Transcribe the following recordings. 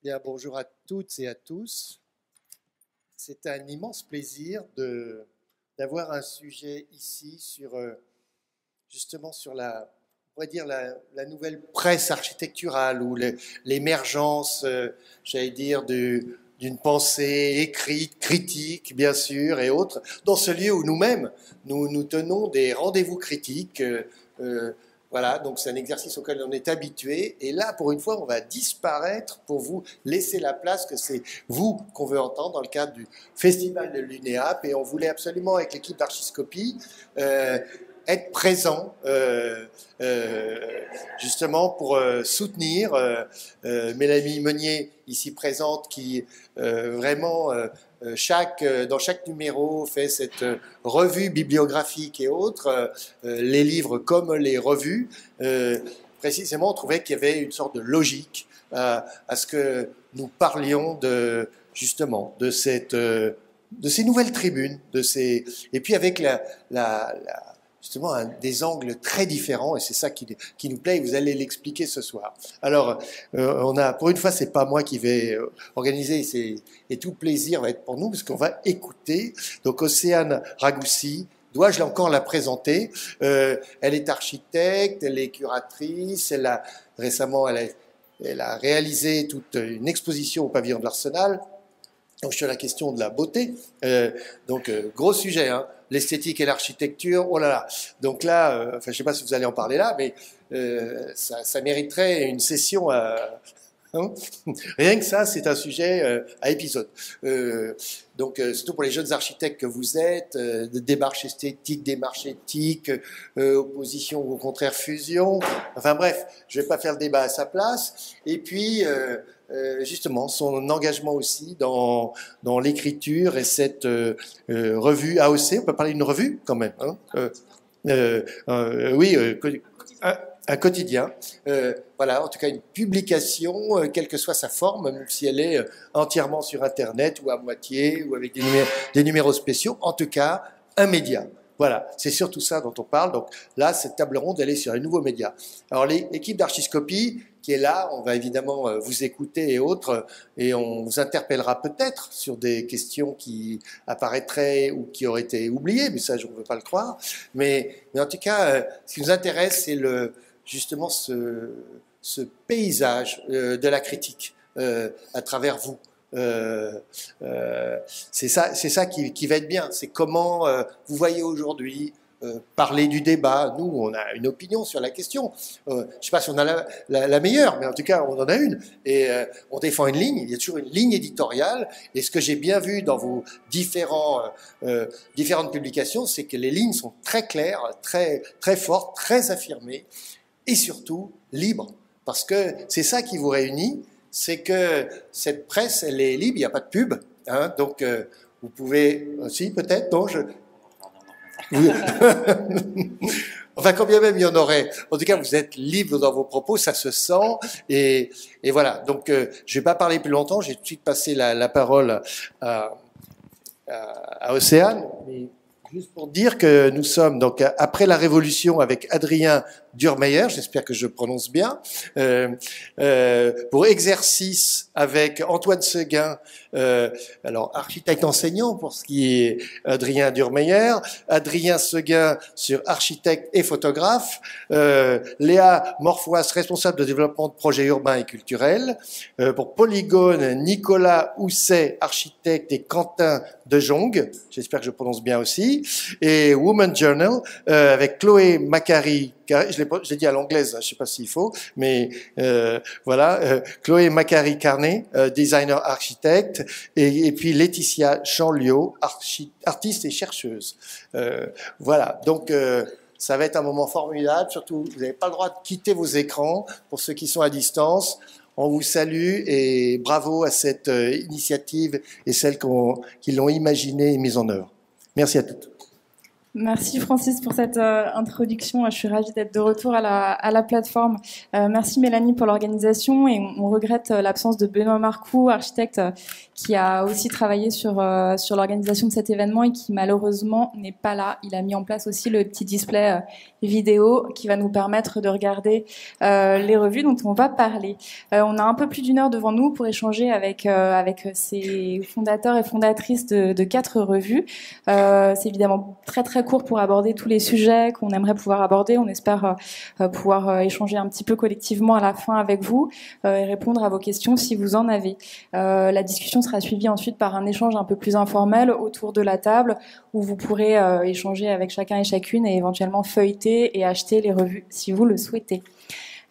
Bien, bonjour à toutes et à tous. C'est un immense plaisir d'avoir un sujet ici sur justement sur on pourrait dire la nouvelle presse architecturale ou l'émergence, j'allais dire, d'une pensée écrite, critique, bien sûr, et autres, dans ce lieu où nous-mêmes, nous tenons des rendez-vous critiques. Voilà, donc c'est un exercice auquel on est habitué. Et là, pour une fois, on va disparaître pour vous laisser la place, que c'est vous qu'on veut entendre dans le cadre du Festival de l'UNEAP. Et on voulait absolument, avec l'équipe d'Archiscopie, être présent justement pour soutenir Mélanie Meunier, ici présente, qui vraiment dans chaque numéro fait cette revue bibliographique et autres, les livres comme les revues. Précisément, on trouvait qu'il y avait une sorte de logique à ce que nous parlions justement de ces nouvelles tribunes, et puis avec justement des angles très différents, et c'est ça qui nous plaît, et vous allez l'expliquer ce soir. Alors, pour une fois, c'est pas moi qui vais organiser, et tout plaisir va être pour nous, parce qu'on va écouter, donc Océane Ragoussi. Dois-je encore la présenter? Elle est architecte, elle est curatrice, récemment, elle a réalisé toute une exposition au pavillon de l'Arsenal, donc sur la question de la beauté. Gros sujet, hein, l'esthétique et l'architecture, oh là là. Donc là, je ne sais pas si vous allez en parler là, mais ça mériterait une session à... Hein. Rien que ça, c'est un sujet à épisode. Surtout pour les jeunes architectes que vous êtes, démarche esthétique, démarche éthique, opposition ou au contraire fusion. Enfin bref, je ne vais pas faire le débat à sa place. Et puis, justement, son engagement aussi dans l'écriture et cette revue AOC. On peut parler d'une revue quand même. Hein, oui, un quotidien, voilà, en tout cas une publication, quelle que soit sa forme, même si elle est entièrement sur Internet ou à moitié ou avec des numéros spéciaux, en tout cas un média. Voilà, c'est surtout ça dont on parle. Donc là, cette table ronde, elle est sur un nouveau média. Alors l'équipe d'Archiscopie qui est là, on va évidemment vous écouter et autres, et on vous interpellera peut-être sur des questions qui apparaîtraient ou qui auraient été oubliées, mais ça, je ne veux pas le croire. Mais en tout cas, ce qui nous intéresse, c'est justement ce paysage de la critique à travers vous. C'est ça qui va être bien. C'est comment vous voyez aujourd'hui parler du débat. Nous, on a une opinion sur la question. Je ne sais pas si on a la meilleure, mais en tout cas, on en a une. Et on défend une ligne. Il y a toujours une ligne éditoriale. Et ce que j'ai bien vu dans vos différentes publications, c'est que les lignes sont très claires, très, très fortes, très affirmées et surtout libres. Parce que c'est ça qui vous réunit. C'est que cette presse, elle est libre, il n'y a pas de pub. Hein, donc, vous pouvez... Si, peut-être, non, oui. Enfin, quand bien même il y en aurait. En tout cas, vous êtes libre dans vos propos, ça se sent. Et voilà. Donc, je ne vais pas parler plus longtemps. J'ai tout de suite passé la parole à Océane. Mais juste pour dire que nous sommes donc après la Révolution avec Adrien Durmeyer, j'espère que je prononce bien, pour Exercice avec Antoine Seguin, alors architecte enseignant pour ce qui est Adrien Durmeyer, Adrien Seguin sur architecte et photographe, Léa Morfois, responsable de développement de projets urbains et culturels, pour Polygone, Nicolas Housset, architecte, et Quentin De Jong, j'espère que je prononce bien aussi, et Woman Journal avec Chloé Macari, je l'ai dit à l'anglaise, je ne sais pas s'il faut, mais voilà, Chloé Macari Carnet, designer architecte, et puis Laetitia Chanliot, artiste et chercheuse. Voilà, donc ça va être un moment formidable, surtout vous n'avez pas le droit de quitter vos écrans pour ceux qui sont à distance. On vous salue et bravo à cette initiative et celles qui l'ont imaginée et mise en œuvre. Merci à toutes. Merci Francis pour cette introduction. Je suis ravie d'être de retour à la plateforme. Merci Mélanie pour l'organisation et on regrette l'absence de Benoît Marcoux, architecte, qui a aussi travaillé sur l'organisation de cet événement et qui malheureusement n'est pas là. Il a mis en place aussi le petit display vidéo qui va nous permettre de regarder les revues dont on va parler. On a un peu plus d'une heure devant nous pour échanger avec ces fondateurs et fondatrices de 4 revues. C'est évidemment très très court pour aborder tous les sujets qu'on aimerait pouvoir aborder. On espère pouvoir échanger un petit peu collectivement à la fin avec vous et répondre à vos questions si vous en avez. La discussion sera suivie ensuite par un échange un peu plus informel autour de la table où vous pourrez échanger avec chacun et chacune et éventuellement feuilleter et acheter les revues si vous le souhaitez.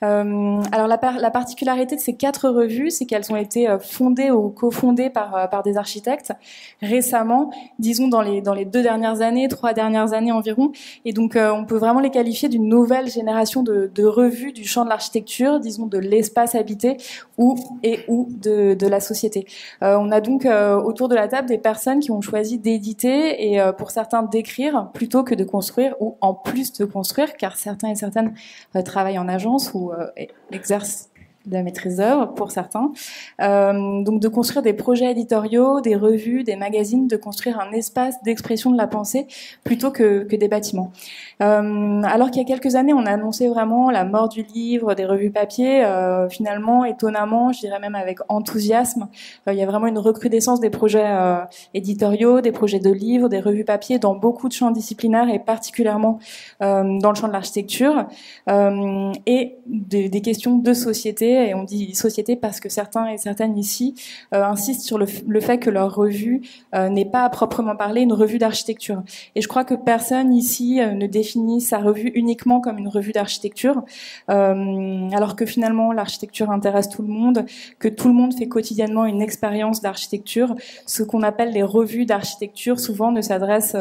Alors la particularité de ces 4 revues, c'est qu'elles ont été fondées ou cofondées par des architectes récemment, disons dans les 2 dernières années, 3 dernières années environ, et donc on peut vraiment les qualifier d'une nouvelle génération de revues du champ de l'architecture, disons de l'espace habité ou de la société. On a donc autour de la table des personnes qui ont choisi d'éditer et pour certains d'écrire plutôt que de construire ou en plus de construire, car certains et certaines travaillent en agence ou exercent de la maîtrise d'œuvre pour certains. Donc de construire des projets éditoriaux, des revues, des magazines, de construire un espace d'expression de la pensée plutôt que des bâtiments. Alors qu'il y a quelques années, on a annoncé vraiment la mort du livre, des revues papier. Finalement, étonnamment, je dirais même avec enthousiasme, il y a vraiment une recrudescence des projets éditoriaux, des projets de livres, des revues papier dans beaucoup de champs disciplinaires et particulièrement dans le champ de l'architecture et des questions de société. Et on dit société parce que certains et certaines ici insistent sur le fait que leur revue n'est pas à proprement parler une revue d'architecture. Et je crois que personne ici ne définit sa revue uniquement comme une revue d'architecture, alors que finalement l'architecture intéresse tout le monde, que tout le monde fait quotidiennement une expérience d'architecture. Ce qu'on appelle les revues d'architecture souvent ne s'adressent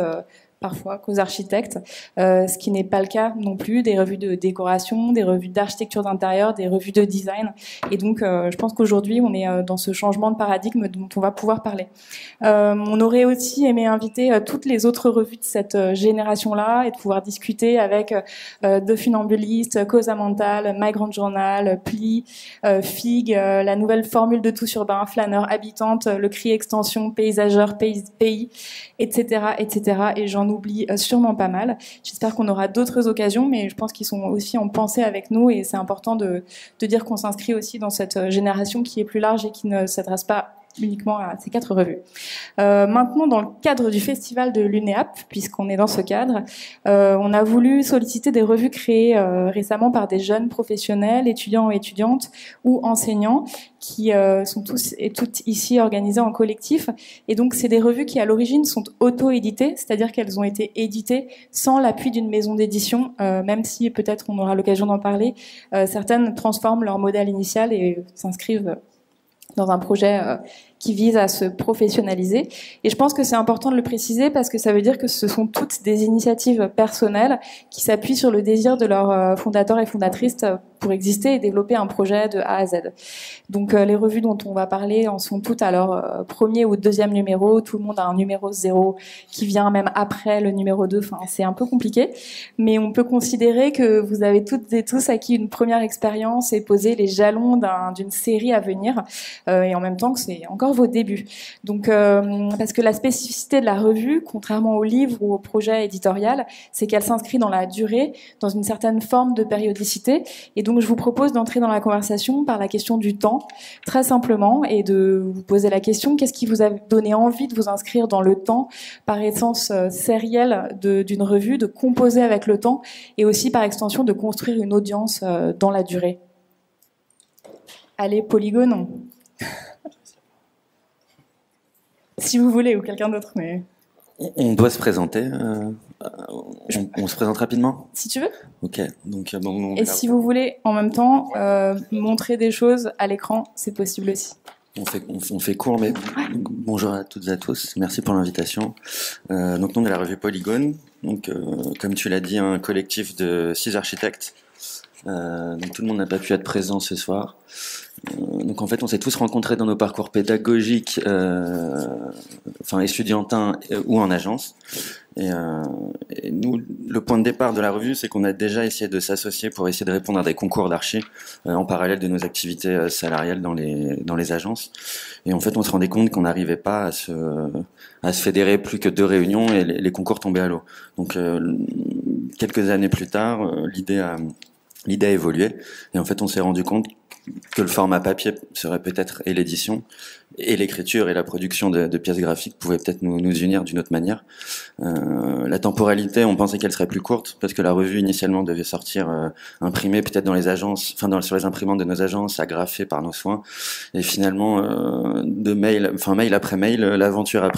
parfois qu'aux architectes, ce qui n'est pas le cas non plus des revues de décoration, des revues d'architecture d'intérieur, des revues de design. Et donc, je pense qu'aujourd'hui, on est dans ce changement de paradigme dont on va pouvoir parler. On aurait aussi aimé inviter toutes les autres revues de cette génération-là et de pouvoir discuter avec The Funambulist, Causa Mental, Migrant Journal, Pli, FIG, la nouvelle formule de Tous Urbain, Flâneur Habitante, Le Cri Extension, Paysageur, Pays, etc., etc. Et j'en oublie sûrement pas mal. J'espère qu'on aura d'autres occasions, mais je pense qu'ils sont aussi en pensée avec nous et c'est important de dire qu'on s'inscrit aussi dans cette génération qui est plus large et qui ne s'adresse pas uniquement à ces 4 revues. Maintenant, dans le cadre du festival de l'UNEAP, puisqu'on est dans ce cadre, on a voulu solliciter des revues créées récemment par des jeunes professionnels, étudiants et étudiantes ou enseignants qui sont tous et toutes ici organisés en collectif. Et donc, c'est des revues qui, à l'origine, sont auto-éditées, c'est-à-dire qu'elles ont été éditées sans l'appui d'une maison d'édition, même si peut-être on aura l'occasion d'en parler. Certaines transforment leur modèle initial et s'inscrivent dans un projet qui vise à se professionnaliser. Et je pense que c'est important de le préciser parce que ça veut dire que ce sont toutes des initiatives personnelles qui s'appuient sur le désir de leurs fondateurs et fondatrices pour exister et développer un projet de A à Z. Donc les revues dont on va parler en sont toutes à leur premier ou deuxième numéro. Tout le monde a un numéro 0 qui vient même après le numéro 2. Enfin, c'est un peu compliqué. Mais on peut considérer que vous avez toutes et tous acquis une première expérience et posé les jalons d'une série à venir. Et en même temps que c'est encore vos débuts. Donc, parce que la spécificité de la revue, contrairement au livre ou au projet éditorial, c'est qu'elle s'inscrit dans la durée, dans une certaine forme de périodicité. Et donc, je vous propose d'entrer dans la conversation par la question du temps, très simplement, et de vous poser la question, qu'est-ce qui vous a donné envie de vous inscrire dans le temps, par essence sérielle d'une revue, de composer avec le temps, et aussi par extension de construire une audience dans la durée. Allez, Polygone. Si vous voulez, ou quelqu'un d'autre, mais... On doit se présenter. On se présente rapidement. Si tu veux. Ok. Donc, bon, et si vous voulez, en même temps, montrer des choses à l'écran, c'est possible aussi. On fait court, mais bonjour à toutes et à tous. Merci pour l'invitation. Donc, nous, on est la revue Polygone. Donc, comme tu l'as dit, un collectif de 6 architectes. Donc, tout le monde n'a pas pu être présent ce soir. Donc en fait, on s'est tous rencontrés dans nos parcours pédagogiques, enfin estudiantins ou en agence. Et nous, le point de départ de la revue, c'est qu'on a déjà essayé de s'associer pour essayer de répondre à des concours d'archi en parallèle de nos activités salariales dans les agences. Et en fait, on se rendait compte qu'on n'arrivait pas à se fédérer plus que 2 réunions et les concours tombaient à l'eau. Donc quelques années plus tard, l'idée a évolué et en fait, on s'est rendu compte que le format papier serait peut-être, et l'édition, et l'écriture et la production de pièces graphiques pouvaient peut-être nous unir d'une autre manière. La temporalité, on pensait qu'elle serait plus courte, parce que la revue initialement devait sortir imprimée peut-être dans les agences, enfin sur les imprimantes de nos agences, agrafée par nos soins. Et finalement, mail après mail, l'aventure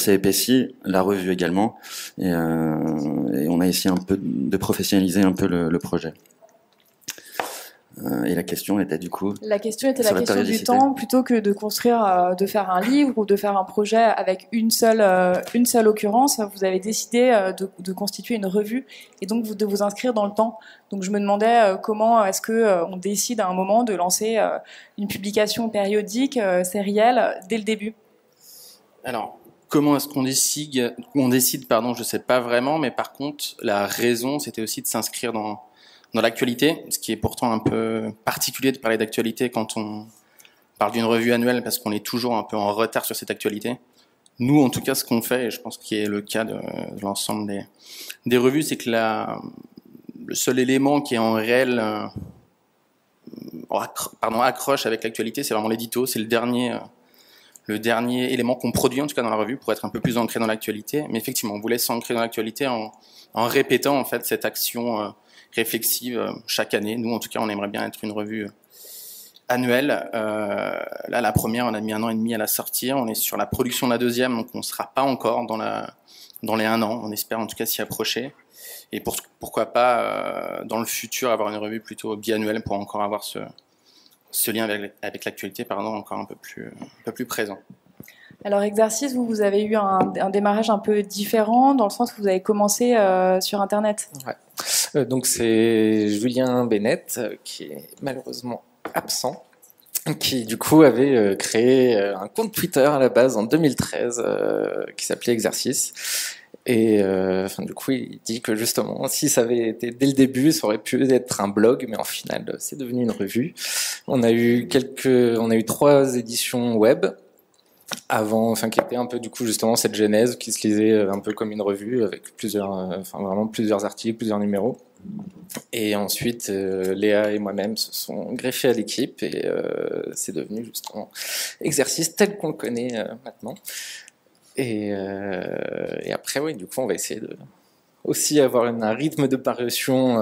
s'est épaissie, la revue également, et on a essayé un peu de professionnaliser un peu le projet. Et la question était du coup... La question était la question du temps, plutôt que de construire, de faire un livre ou de faire un projet avec une seule occurrence. Vous avez décidé de constituer une revue et donc de vous inscrire dans le temps. Donc je me demandais comment est-ce qu'on décide à un moment de lancer une publication périodique, sérielle, dès le début. Alors, comment est-ce qu'on décide, je sais pas vraiment, mais par contre, la raison, c'était aussi de s'inscrire dans l'actualité, ce qui est pourtant un peu particulier de parler d'actualité quand on parle d'une revue annuelle, parce qu'on est toujours un peu en retard sur cette actualité. Nous, en tout cas, ce qu'on fait, et je pense qu'il est le cas de l'ensemble des revues, c'est que le seul élément qui est en réel accroche avec l'actualité, c'est vraiment l'édito, c'est le dernier élément qu'on produit, en tout cas dans la revue, pour être un peu plus ancré dans l'actualité. Mais effectivement, on voulait s'ancrer dans l'actualité en répétant en fait cette action réflexive chaque année. Nous, en tout cas, on aimerait bien être une revue annuelle. Là, la première, on a mis 1 an et demi à la sortir. On est sur la production de la deuxième, donc on ne sera pas encore dans les 1 an. On espère en tout cas s'y approcher. Et pourquoi pas, dans le futur, avoir une revue plutôt biannuelle pour encore avoir ce lien avec l'actualité, encore un peu plus présent. Alors, Exercice, vous avez eu un démarrage un peu différent, dans le sens que vous avez commencé sur Internet. Ouais. Donc, c'est Julien Bennett, qui est malheureusement absent, qui du coup avait créé un compte Twitter à la base en 2013, qui s'appelait Exercice. Et du coup, il dit que justement, si ça avait été dès le début, ça aurait pu être un blog, mais en final, c'est devenu une revue. On a eu 3 éditions web avant, qui était un peu du coup justement cette genèse qui se lisait un peu comme une revue avec vraiment plusieurs articles, plusieurs numéros. Et ensuite, Léa et moi-même se sont greffés à l'équipe et c'est devenu justement Exercice tel qu'on le connaît maintenant. Et après, oui, du coup, on va essayer de aussi avoir un rythme de parution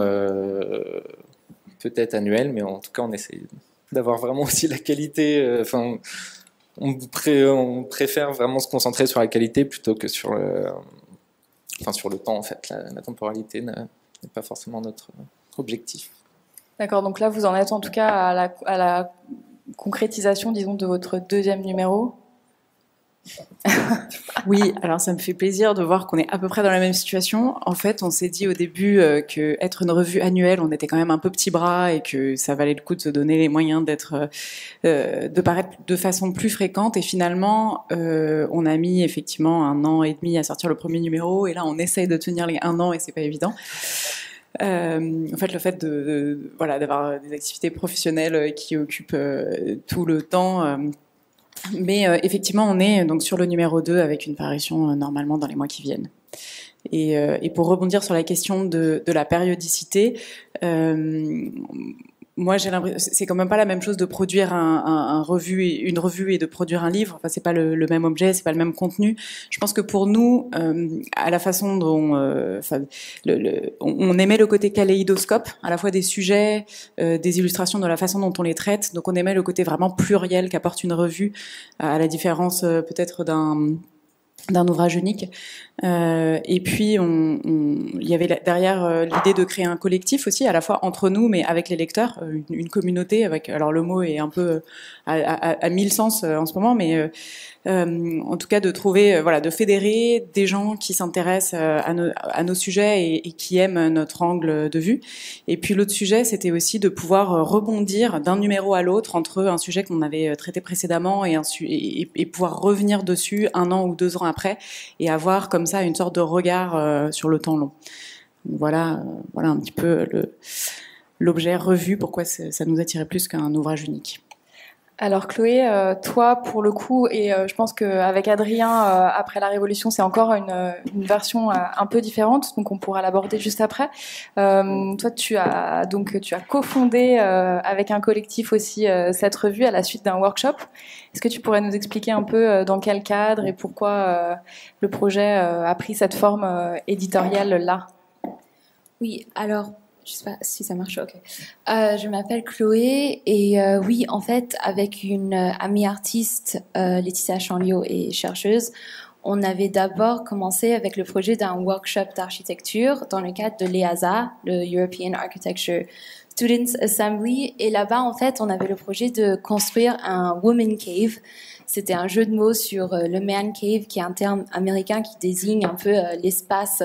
peut-être annuel, mais en tout cas, on essaie d'avoir vraiment aussi la qualité. On préfère vraiment se concentrer sur la qualité plutôt que sur le temps, en fait. La temporalité n'est pas forcément notre objectif. D'accord, donc là, vous en êtes en tout cas à la concrétisation, disons, de votre deuxième numéro. Oui, alors ça me fait plaisir de voir qu'on est à peu près dans la même situation. En fait, on s'est dit au début que être une revue annuelle, on était quand même un peu petit bras et que ça valait le coup de se donner les moyens de paraître de façon plus fréquente. Et finalement, on a mis effectivement 1 an et demi à sortir le premier numéro. Et là, on essaye de tenir les 1 an et c'est pas évident. En fait, le fait d'avoir des activités professionnelles qui occupent tout le temps. Mais effectivement, on est donc sur le numéro 2 avec une parution normalement dans les mois qui viennent. Et pour rebondir sur la question de la périodicité, moi j'ai l'impression c'est quand même pas la même chose de produire une revue et de produire un livre. Enfin, c'est pas le même objet, c'est pas le même contenu. Je pense que pour nous, à la façon dont on aimait le côté kaléidoscope, à la fois des sujets, des illustrations, de la façon dont on les traite. Donc on aimait le côté vraiment pluriel qu'apporte une revue, à la différence peut-être d'un ouvrage unique. Et puis, il y avait derrière l'idée de créer un collectif aussi, à la fois entre nous, mais avec les lecteurs, une communauté. Alors le mot est un peu à 1000 sens en ce moment, mais en tout cas de trouver, voilà, de fédérer des gens qui s'intéressent à nos sujets et qui aiment notre angle de vue. Et puis l'autre sujet, c'était aussi de pouvoir rebondir d'un numéro à l'autre entre un sujet qu'on avait traité précédemment et pouvoir revenir dessus 1 an ou 2 ans après et avoir comme ça une sorte de regard sur le temps long. Donc voilà un petit peu l'objet revu, pourquoi ça nous attirait plus qu'un ouvrage unique. Alors Chloé, toi pour le coup, et je pense qu'avec Adrien, après la Révolution, c'est encore une version un peu différente, donc on pourra l'aborder juste après. Toi, tu as cofondé avec un collectif aussi cette revue à la suite d'un workshop. Est-ce que tu pourrais nous expliquer un peu dans quel cadre et pourquoi le projet a pris cette forme éditoriale-là? Oui, alors... Je sais pas si ça marche, ok. Je m'appelle Chloé et oui, en fait, avec une amie artiste, Laetitia Chanliot et chercheuse, on avait d'abord commencé avec le projet d'un workshop d'architecture dans le cadre de l'EASA, le European Architecture Students Assembly. Et là-bas, en fait, on avait le projet de construire un woman cave. C'était un jeu de mots sur le man cave, qui est un terme américain qui désigne un peu l'espace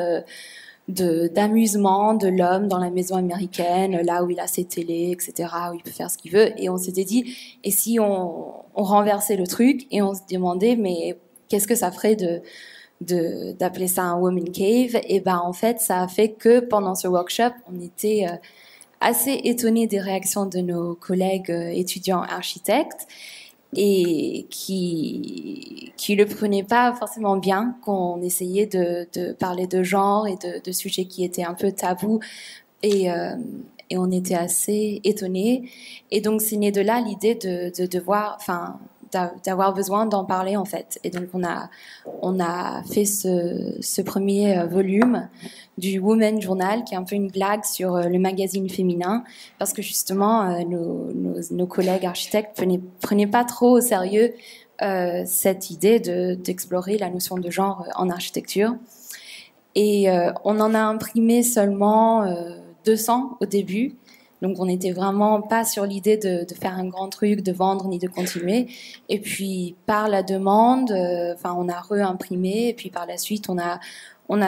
d'amusement de l'homme dans la maison américaine, là où il a ses télés, etc., où il peut faire ce qu'il veut. Et on s'était dit, et si on renversait le truc et on se demandait, mais qu'est-ce que ça ferait d'appeler ça un woman cave? Et ben en fait, ça a fait que pendant ce workshop, on était assez étonnés des réactions de nos collègues étudiants architectes et qui le prenaient pas forcément bien, qu'on essayait de parler de genre et de sujets qui étaient un peu tabous, et on était assez étonnés. Et donc c'est né de là l'idée de devoir, enfin, d'avoir besoin d'en parler en fait. Et donc on a fait ce premier volume du Women Journal, qui est un peu une blague sur le magazine féminin, parce que justement nos collègues architectes prenaient pas trop au sérieux cette idée d'explorer la notion de genre en architecture. Et on en a imprimé seulement 200 au début. Donc on n'était vraiment pas sur l'idée de faire un grand truc, de vendre ni de continuer. Et puis par la demande, on a réimprimé. Et puis par la suite, on a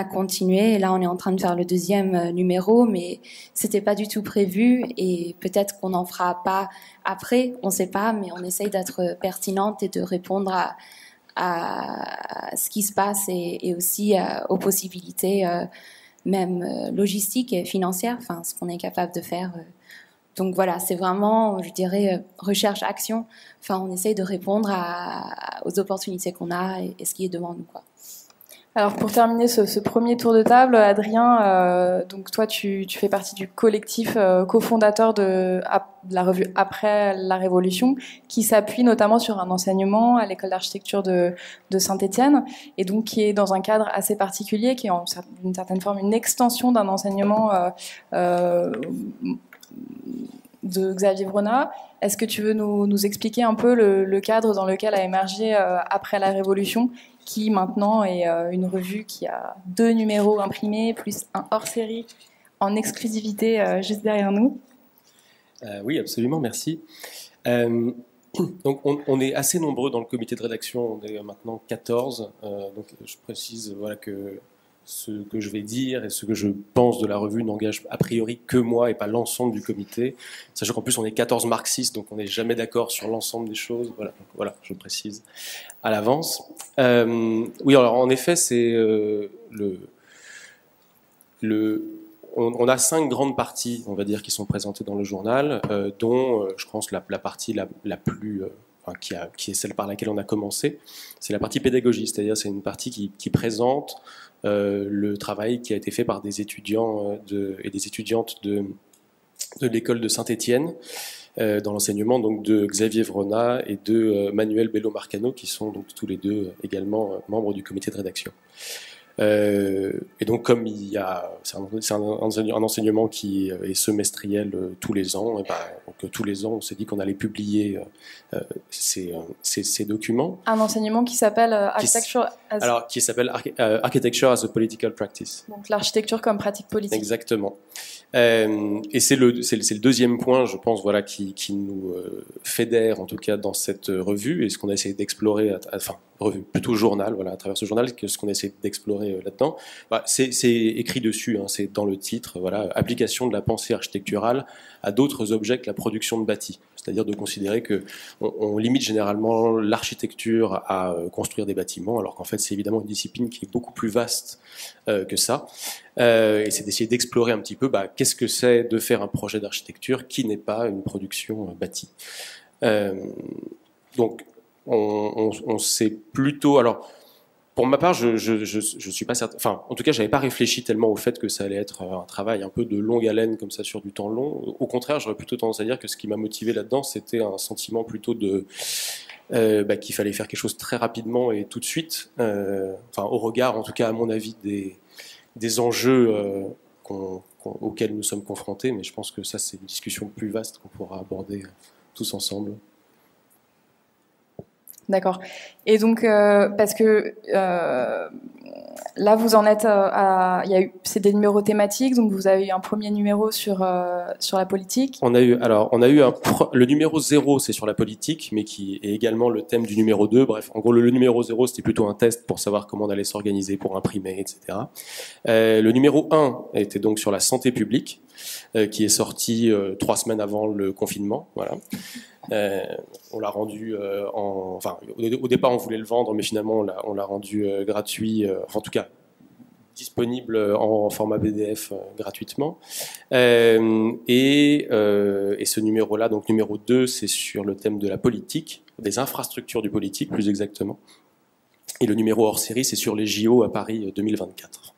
continué. Et là, on est en train de faire le 2e numéro, mais c'était pas du tout prévu. Et peut-être qu'on n'en fera pas après, on sait pas. Mais on essaye d'être pertinente et de répondre à ce qui se passe et aussi aux possibilités même logistiques et financières, enfin ce qu'on est capable de faire. Donc voilà, c'est vraiment, je dirais, recherche-action. Enfin, on essaye de répondre aux opportunités qu'on a et ce qui est devant nous, quoi. Alors pour terminer ce premier tour de table, Adrien, donc toi tu fais partie du collectif cofondateur de la revue Après la Révolution, qui s'appuie notamment sur un enseignement à l'école d'architecture de Saint-Étienne, et donc qui est dans un cadre assez particulier, qui est d'une certaine forme une extension d'un enseignement de Xavier Vronat. Est-ce que tu veux nous expliquer un peu le cadre dans lequel a émergé Après la Révolution, qui maintenant est une revue qui a 2 numéros imprimés, plus un hors-série en exclusivité juste derrière nous? Oui, absolument, merci. Donc on est assez nombreux dans le comité de rédaction, on est maintenant 14, donc je précise voilà, que ce que je vais dire et ce que je pense de la revue n'engage a priori que moi et pas l'ensemble du comité, sachant qu'en plus on est 14 marxistes, donc on n'est jamais d'accord sur l'ensemble des choses, voilà, donc voilà, je précise à l'avance. Oui, alors en effet, c'est on a 5 grandes parties, on va dire, qui sont présentées dans le journal, dont je pense la partie la plus... qui est celle par laquelle on a commencé, c'est la partie pédagogie, c'est-à-dire c'est une partie qui présente le travail qui a été fait par des étudiants et des étudiantes de l'école de Saint-Étienne, dans l'enseignement donc de Xavier Vronat et de Manuel Bello Marcano, qui sont donc tous les deux également membres du comité de rédaction. Et donc, comme c'est un enseignement qui est semestriel tous les ans, et donc, tous les ans, on s'est dit qu'on allait publier ces documents. Un enseignement qui s'appelle Architecture qui s'appelle Architecture as a Political Practice. Donc l'architecture comme pratique politique. Exactement. Et c'est le deuxième point, je pense, voilà, qui nous fédère en tout cas dans cette revue, et ce qu'on a essayé d'explorer, enfin revue, plutôt journal, voilà, à travers ce journal, ce qu'on a essayé d'explorer là-dedans. C'est écrit dessus, hein, c'est dans le titre, voilà, application de la pensée architecturale à d'autres objets que la production de bâtis. C'est-à-dire de considérer que on limite généralement l'architecture à construire des bâtiments, alors qu'en fait c'est évidemment une discipline qui est beaucoup plus vaste que ça. Et c'est d'essayer d'explorer un petit peu qu'est-ce que c'est de faire un projet d'architecture qui n'est pas une production bâtie. Donc on sait plutôt... Alors, pour ma part, je suis pas certain. Enfin, en tout cas, j'avais pas réfléchi tellement au fait que ça allait être un travail un peu de longue haleine comme ça sur du temps long. Au contraire, j'aurais plutôt tendance à dire que ce qui m'a motivé là-dedans, c'était un sentiment plutôt de qu'il fallait faire quelque chose très rapidement et tout de suite. Enfin, au regard, en tout cas, à mon avis, des enjeux auxquels nous sommes confrontés. Mais je pense que ça, c'est une discussion plus vaste qu'on pourra aborder tous ensemble. D'accord. Et donc, parce que là, vous en êtes c'est des numéros thématiques, donc vous avez eu un premier numéro sur la politique. On a eu le numéro 0, c'est sur la politique, mais qui est également le thème du numéro 2. Bref, en gros, le numéro 0, c'était plutôt un test pour savoir comment on allait s'organiser pour imprimer, etc. Le numéro 1 était donc sur la santé publique, qui est sorti 3 semaines avant le confinement. Voilà. On l'a rendu au départ on voulait le vendre, mais finalement on l'a rendu gratuit, en tout cas disponible en format PDF gratuitement. Et ce numéro-là, donc numéro 2, c'est sur le thème de la politique, des infrastructures du politique plus exactement. Et le numéro hors série, c'est sur les JO à Paris 2024.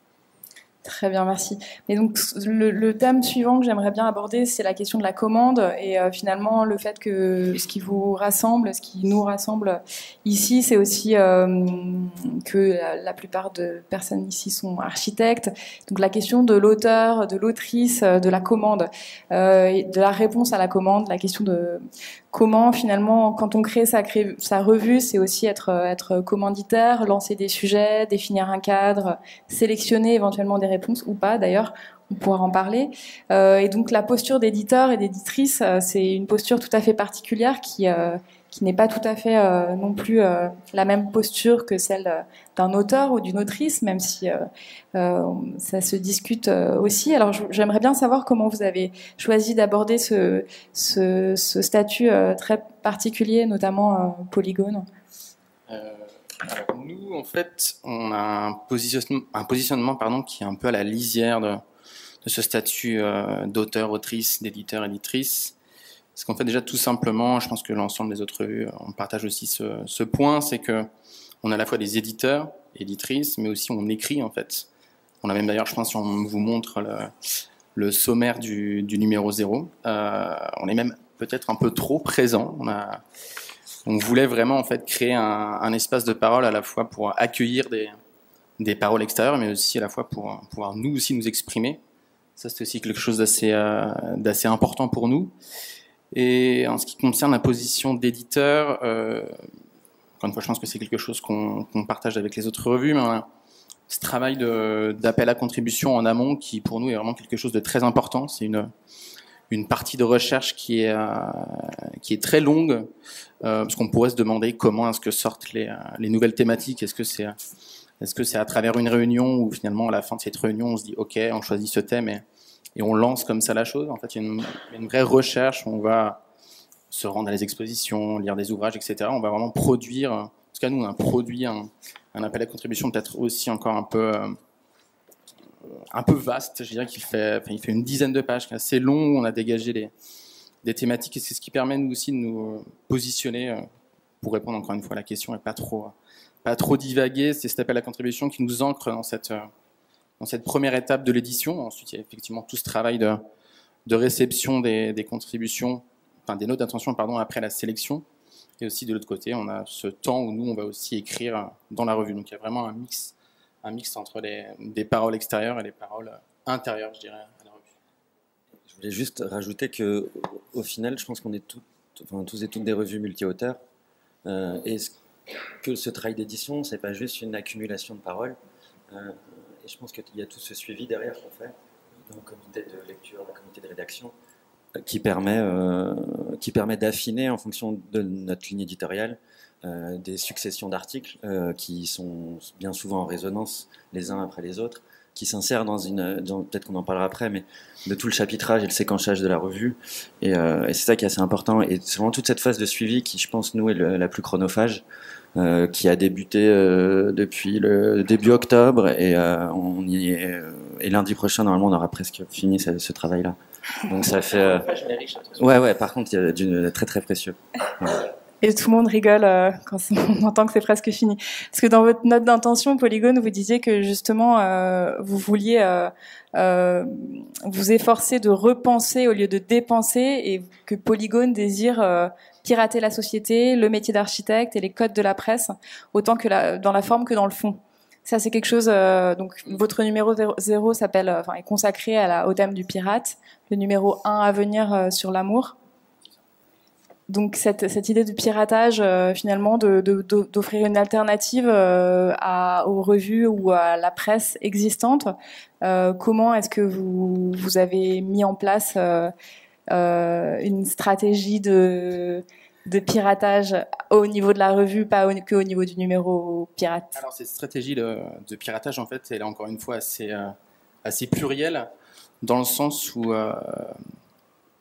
Très bien, merci. Mais donc le thème suivant que j'aimerais bien aborder, c'est la question de la commande et finalement le fait que ce qui vous rassemble, ce qui nous rassemble ici, c'est aussi que la plupart de personnes ici sont architectes. Donc la question de l'auteur, de l'autrice, de la commande, de la réponse à la commande, la question de comment finalement, quand on crée sa revue, c'est aussi être commanditaire, lancer des sujets, définir un cadre, sélectionner éventuellement des réponses ou pas d'ailleurs, on pourra en parler. Et donc la posture d'éditeur et d'éditrice, c'est une posture tout à fait particulière qui n'est pas tout à fait non plus la même posture que celle d'un auteur ou d'une autrice, même si ça se discute aussi. Alors j'aimerais bien savoir comment vous avez choisi d'aborder ce statut très particulier, notamment Polygone. Alors nous, en fait, on a un positionnement qui est un peu à la lisière de ce statut d'auteur, autrice, d'éditeur, éditrice. Parce qu'en fait, déjà, tout simplement, je pense que l'ensemble des autres revues, on partage aussi ce point, c'est que on a à la fois des éditeurs, éditrices, mais aussi on écrit, en fait. On a même d'ailleurs, je pense, si on vous montre le sommaire du numéro 0, on est même peut-être un peu trop présent. On voulait vraiment, en fait, créer un espace de parole à la fois pour accueillir des paroles extérieures, mais aussi à la fois pour pouvoir nous aussi nous exprimer. Ça, c'est aussi quelque chose d'assez important pour nous. Et en ce qui concerne la position d'éditeur, encore une fois, je pense que c'est quelque chose qu'on partage avec les autres revues, mais on a ce travail d'appel à contribution en amont qui, pour nous, est vraiment quelque chose de très important. C'est une partie de recherche qui est très longue, parce qu'on pourrait se demander comment est-ce que sortent les nouvelles thématiques. Est-ce que c'est à travers une réunion où finalement, à la fin de cette réunion, on se dit « Ok, on choisit ce thème et on lance comme ça la chose ». En fait, il y a une vraie recherche où on va se rendre à des expositions, lire des ouvrages, etc. On va vraiment produire, en tout cas nous, on a produit un appel à contribution peut-être aussi encore un peu vaste. Je dirais qu'il fait une dizaine de pages, assez long, où on a dégagé des thématiques, et c'est ce qui permet nous aussi de nous positionner pour répondre encore une fois à la question et pas trop divaguer. C'est cet appel à contribution qui nous ancre dans cette première étape de l'édition. Ensuite, il y a effectivement tout ce travail de réception des contributions, enfin des notes d'intention, après la sélection. Et aussi de l'autre côté, on a ce temps où nous, on va aussi écrire dans la revue. Donc il y a vraiment un mix un mix entre des paroles extérieures et des paroles intérieures, je dirais, à la revue. Je voulais juste rajouter que, au final, je pense qu'on est tous et toutes des revues multi-auteurs, et que ce travail d'édition, c'est pas juste une accumulation de paroles. Et je pense qu'il y a tout ce suivi derrière qu'on fait dans le comité de lecture, le comité de rédaction, qui permet d'affiner en fonction de notre ligne éditoriale des successions d'articles qui sont bien souvent en résonance les uns après les autres, qui s'insèrent peut-être qu'on en parlera après, mais de tout le chapitrage et le séquençage de la revue. Et c'est ça qui est assez important. Et c'est vraiment toute cette phase de suivi qui, je pense, nous, est la plus chronophage, qui a débuté depuis le début octobre, et on y est. Et lundi prochain, normalement, on aura presque fini ce travail-là. Donc ça fait. Ouais. Par contre, il y a du très très précieux. Ouais. Et tout le monde rigole quand on entend que c'est presque fini. Parce que dans votre note d'intention, Polygone, vous disiez que justement, vous vouliez vous efforcer de repenser au lieu de dépenser, et que Polygone désire pirater la société, le métier d'architecte et les codes de la presse, autant que dans la forme que dans le fond. Ça, c'est quelque chose. Donc, votre numéro 0 est consacré au thème du pirate. Le numéro 1 à venir sur l'amour. Donc cette idée de piratage, finalement, d'offrir une alternative aux revues ou à la presse existante, comment est-ce que vous avez mis en place une stratégie de piratage au niveau de la revue, pas qu'au niveau du numéro pirate? Alors cette stratégie de piratage, en fait, elle est encore une fois assez plurielle, dans le sens où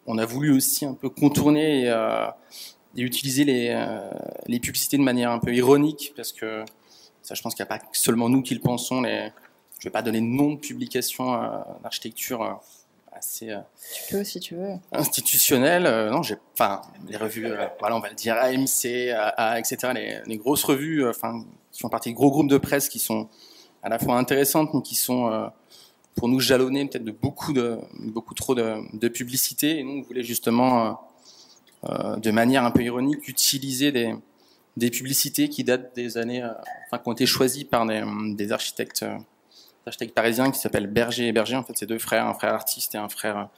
on a voulu aussi un peu contourner et utiliser les publicités de manière un peu ironique, parce que ça, je pense qu'il n'y a pas seulement nous qui le pensons. Je ne vais pas donner de nom de publication d'architecture assez tu peux, si tu veux, institutionnelle. Non, les revues, on va le dire, AMC, AA, etc. Les grosses revues, qui font partie de gros groupes de presse qui sont à la fois intéressantes, mais qui sont pour nous jalonner peut-être de beaucoup trop de publicité. Et nous, on voulait justement, de manière un peu ironique, utiliser des publicités qui datent des années, qui ont été choisies par des architectes parisiens qui s'appellent Berger et Berger. En fait, c'est deux frères, un frère artiste et un frère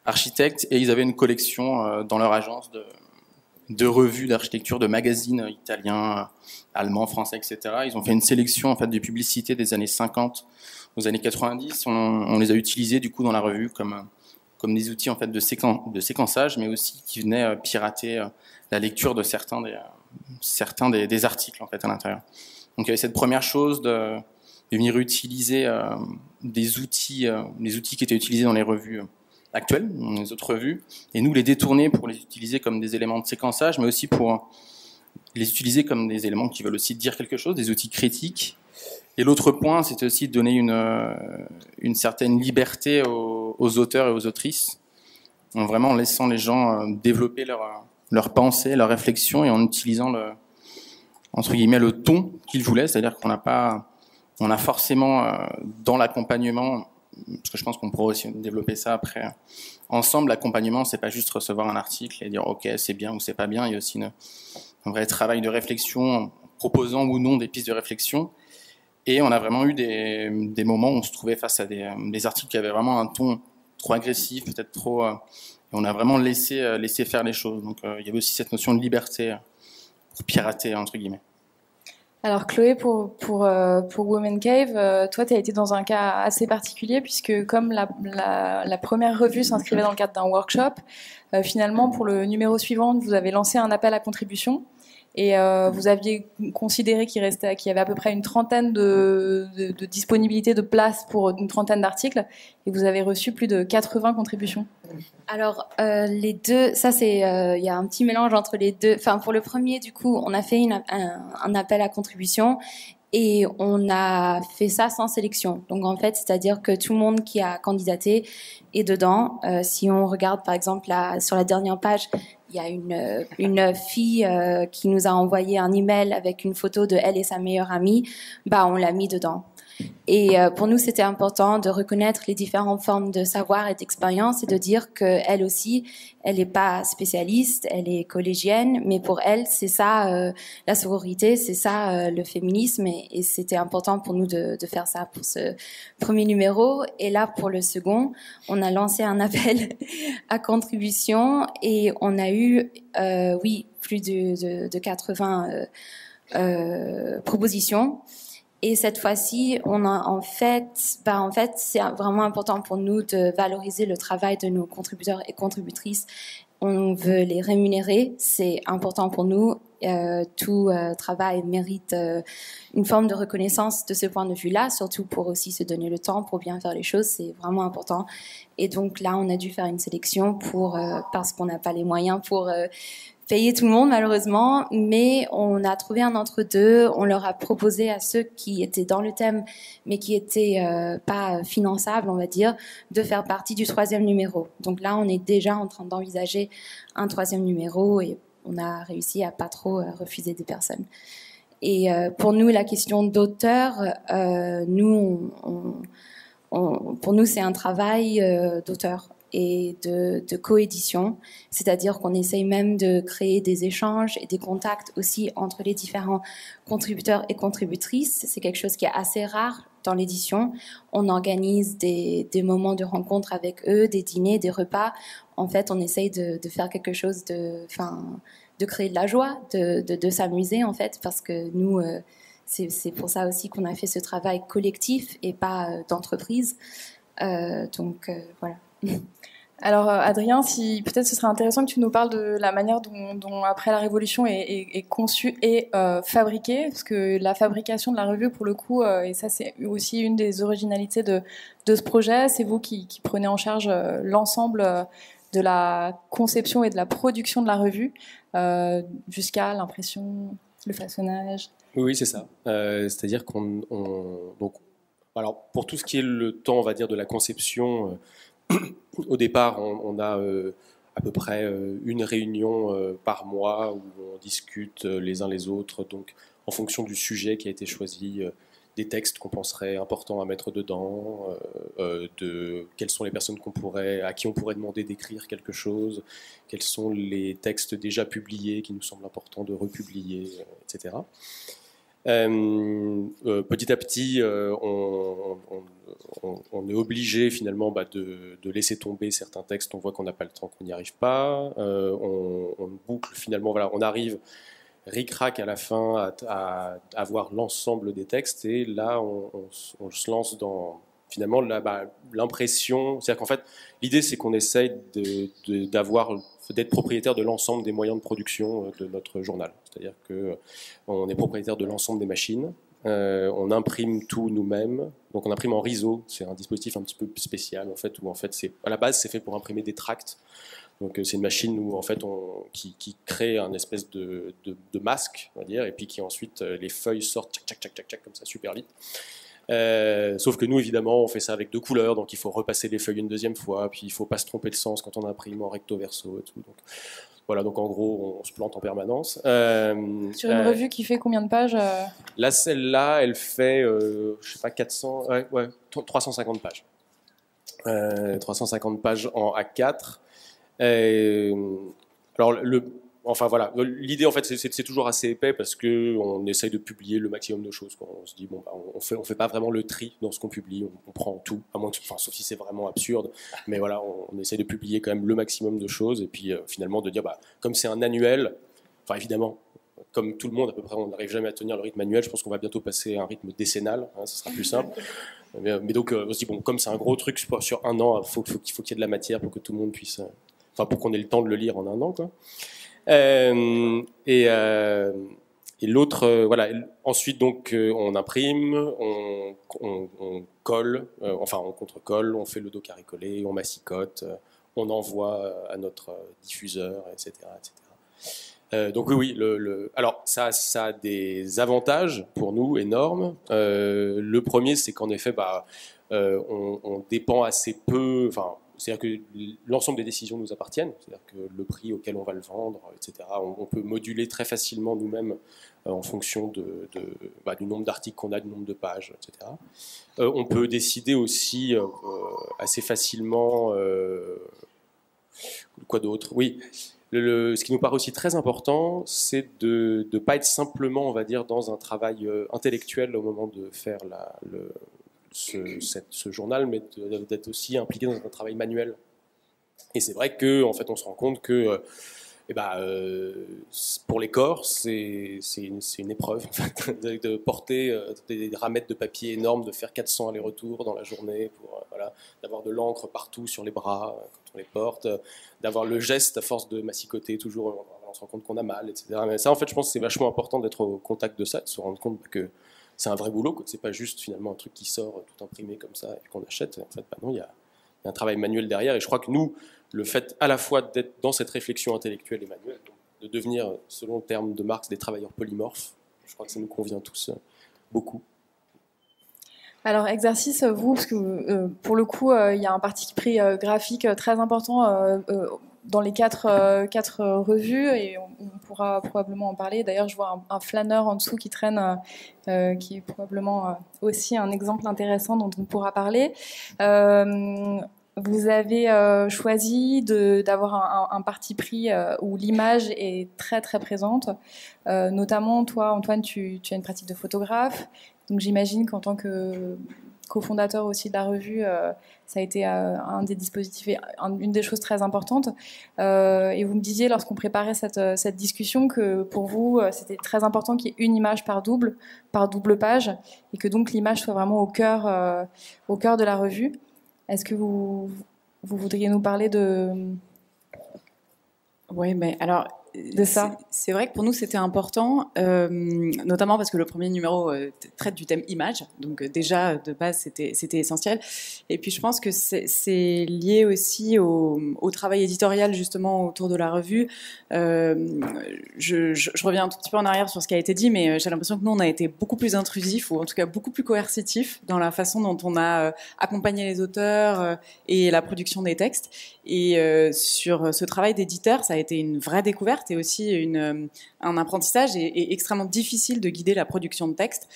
architecte. Et ils avaient une collection dans leur agence de revues d'architecture, de magazines italiens, allemands, français, etc. Ils ont fait une sélection, en fait, de publicités des années 50 aux années 90, on les a utilisés du coup dans la revue comme des outils, en fait, de séquençage, mais aussi qui venaient pirater la lecture de certains des articles, en fait, à l'intérieur. Donc il y avait cette première chose de venir utiliser les outils qui étaient utilisés dans les revues actuelles, dans les autres revues, et nous les détourner pour les utiliser comme des éléments de séquençage, mais aussi pour les utiliser comme des éléments qui veulent aussi dire quelque chose, des outils critiques. Et l'autre point, c'était aussi de donner une certaine liberté aux auteurs et aux autrices, en vraiment laissant les gens développer leur pensée, leur réflexion, et en utilisant entre guillemets le ton qu'ils voulaient, c'est-à-dire qu'on a forcément dans l'accompagnement, parce que je pense qu'on pourra aussi développer ça après ensemble, l'accompagnement, c'est pas juste recevoir un article et dire ok, c'est bien ou c'est pas bien, il y a aussi un vrai travail de réflexion, proposant ou non des pistes de réflexion. Et on a vraiment eu des moments où on se trouvait face à des articles qui avaient vraiment un ton trop agressif, peut-être trop... et on a vraiment laissé faire les choses. Donc il y avait aussi cette notion de liberté pour pirater, entre guillemets. Alors Chloé, pour Woman Cave, toi tu as été dans un cas assez particulier, puisque comme la première revue s'inscrivait dans le cadre d'un workshop, finalement pour le numéro suivant, vous avez lancé un appel à contribution. Et vous aviez considéré qu'il y avait à peu près une trentaine de disponibilités de places pour une trentaine d'articles, et vous avez reçu plus de 80 contributions. Alors les deux, ça c'est, il y a un petit mélange entre les deux. Enfin, pour le premier, du coup, on a fait un appel à contribution. Et on a fait ça sans sélection. Donc en fait, c'est-à-dire que tout le monde qui a candidaté est dedans. Si on regarde par exemple sur la dernière page, il y a une fille qui nous a envoyé un email avec une photo de elle et sa meilleure amie. On l'a mis dedans. Et pour nous, c'était important de reconnaître les différentes formes de savoir et d'expérience et de dire qu'elle aussi, elle n'est pas spécialiste, elle est collégienne, mais pour elle, c'est ça la sororité, c'est ça le féminisme, et c'était important pour nous de faire ça pour ce premier numéro. Et là, pour le second, on a lancé un appel à contribution et on a eu, oui, plus de 80 propositions. Et cette fois-ci, on a en fait, c'est vraiment important pour nous de valoriser le travail de nos contributeurs et contributrices. On veut les rémunérer, c'est important pour nous. Tout travail mérite une forme de reconnaissance de ce point de vue-là, surtout pour aussi se donner le temps pour bien faire les choses, c'est vraiment important. Et donc là, on a dû faire une sélection parce qu'on n'a pas les moyens pour payer tout le monde malheureusement, mais on a trouvé un entre-deux. On leur a proposé à ceux qui étaient dans le thème, mais qui étaient pas finançables, on va dire, de faire partie du 3e numéro. Donc là, on est déjà en train d'envisager un 3e numéro et on a réussi à pas trop refuser des personnes. Et pour nous, la question d'auteur, pour nous, c'est un travail d'auteur et de coédition, c'est-à-dire qu'on essaye même de créer des échanges et des contacts aussi entre les différents contributeurs et contributrices. C'est quelque chose qui est assez rare dans l'édition. On organise des moments de rencontre avec eux, des dîners, des repas. En fait, on essaye de faire quelque chose de créer de la joie, de s'amuser en fait, parce que nous, c'est pour ça aussi qu'on a fait ce travail collectif et pas d'entreprise. Donc voilà. Alors Adrien, si peut-être ce serait intéressant que tu nous parles de la manière dont après la Révolution est conçue et fabriquée, parce que la fabrication de la revue, pour le coup, et ça c'est aussi une des originalités de ce projet, c'est vous qui prenez en charge l'ensemble de la conception et de la production de la revue, jusqu'à l'impression, le façonnage. Oui, c'est ça. C'est-à-dire donc, alors pour tout ce qui est le temps, on va dire, de la conception. Au départ, on a à peu près une réunion par mois où on discute les uns les autres, donc en fonction du sujet qui a été choisi, des textes qu'on penserait importants à mettre dedans, de quelles sont les personnes à qui on pourrait demander d'écrire quelque chose, quels sont les textes déjà publiés qui nous semblent importants de republier, etc. Petit à petit, on est obligé finalement de laisser tomber certains textes. On voit qu'on n'a pas le temps, qu'on n'y arrive pas. On boucle finalement. Voilà, on arrive ric-rac à la fin à avoir l'ensemble des textes, et là on se lance dans finalement l'impression. C'est-à-dire qu'en fait, l'idée c'est qu'on essaye d'être propriétaire de l'ensemble des moyens de production de notre journal. C'est-à-dire qu'on est propriétaire de l'ensemble des machines, on imprime tout nous-mêmes, donc on imprime en riso, c'est un dispositif un petit peu spécial en fait, où en fait à la base c'est fait pour imprimer des tracts. Donc c'est une machine où en fait qui crée un espèce de masque, on va dire, et puis qui ensuite les feuilles sortent tchac comme ça super vite. Sauf que nous évidemment on fait ça avec 2 couleurs, donc il faut repasser les feuilles une deuxième fois, puis il faut pas se tromper de sens quand on imprime en recto verso et tout. Donc voilà, donc en gros on se plante en permanence. Sur une revue qui fait combien de pages Là, celle-là, elle fait je sais pas 350 pages. 350 pages en A4. Alors enfin voilà, l'idée en fait c'est toujours assez épais parce que on essaye de publier le maximum de choses. On se dit bon, on fait pas vraiment le tri dans ce qu'on publie, on prend tout, sauf si c'est vraiment absurde, mais voilà, on essaye de publier quand même le maximum de choses, et puis finalement de dire comme c'est un annuel, enfin évidemment comme tout le monde à peu près, on n'arrive jamais à tenir le rythme annuel. Je pense qu'on va bientôt passer à un rythme décennal, ce sera plus simple. Mais donc on se dit bon, comme c'est un gros truc sur un an, il faut qu'il y ait de la matière pour que tout le monde puisse, pour qu'on ait le temps de le lire en un an, quoi. Et l'autre, voilà. Ensuite, donc, on imprime, on colle, on contre-colle, on fait le dos carré-collé, on massicote, on envoie à notre diffuseur, etc., etc. Donc oui, alors ça a des avantages pour nous énormes. Le premier, c'est qu'en effet, on dépend assez peu. Enfin, c'est-à-dire que l'ensemble des décisions nous appartiennent, c'est-à-dire que le prix auquel on va le vendre, etc., on peut moduler très facilement nous-mêmes en fonction du nombre d'articles qu'on a, du nombre de pages, etc. On peut décider aussi assez facilement... quoi d'autre? Oui, ce qui nous paraît aussi très important, c'est de ne pas être simplement, on va dire, dans un travail intellectuel au moment de faire ce journal, mais d'être aussi impliqué dans un travail manuel. Et c'est vrai qu'en fait, on se rend compte que pour les corps, c'est une épreuve en fait, de porter des ramettes de papier énormes, de faire 400 allers-retours dans la journée, pour d'avoir de l'encre partout sur les bras quand on les porte, d'avoir le geste à force de massicoter toujours, on se rend compte qu'on a mal, etc. Mais ça, en fait, je pense que c'est vachement important d'être au contact de ça, de se rendre compte que c'est un vrai boulot, que c'est pas juste finalement un truc qui sort tout imprimé comme ça et qu'on achète. En fait, non, il y a un travail manuel derrière. Et je crois que nous, le fait à la fois d'être dans cette réflexion intellectuelle et manuelle, de devenir, selon le terme de Marx, des travailleurs polymorphes, je crois que ça nous convient tous beaucoup. Alors, exercice, vous, parce que pour le coup, il y a un parti pris graphique très important dans les quatre revues, et on pourra probablement en parler. D'ailleurs, je vois un flâneur en dessous qui traîne, qui est probablement aussi un exemple intéressant dont on pourra parler. Vous avez choisi d'avoir un parti pris où l'image est très très présente. Notamment, toi, Antoine, tu as une pratique de photographe. Donc j'imagine qu'en tant que cofondateur aussi de la revue, ça a été un des dispositifs et une des choses très importantes. Et vous me disiez, lorsqu'on préparait cette discussion, que pour vous, c'était très important qu'il y ait une image par double page, et que donc l'image soit vraiment au cœur de la revue. Est-ce que vous voudriez nous parler de... Oui, mais alors... de ça. C'est vrai que pour nous c'était important, notamment parce que le premier numéro traite du thème image, donc déjà de base c'était essentiel. Et puis je pense que c'est lié aussi au travail éditorial justement autour de la revue. Je reviens un tout petit peu en arrière sur ce qui a été dit, mais j'ai l'impression que nous on a été beaucoup plus intrusif, ou en tout cas beaucoup plus coercitif dans la façon dont on a accompagné les auteurs et la production des textes. Et sur ce travail d'éditeur, ça a été une vraie découverte et aussi un apprentissage et extrêmement difficile de guider la production de texte.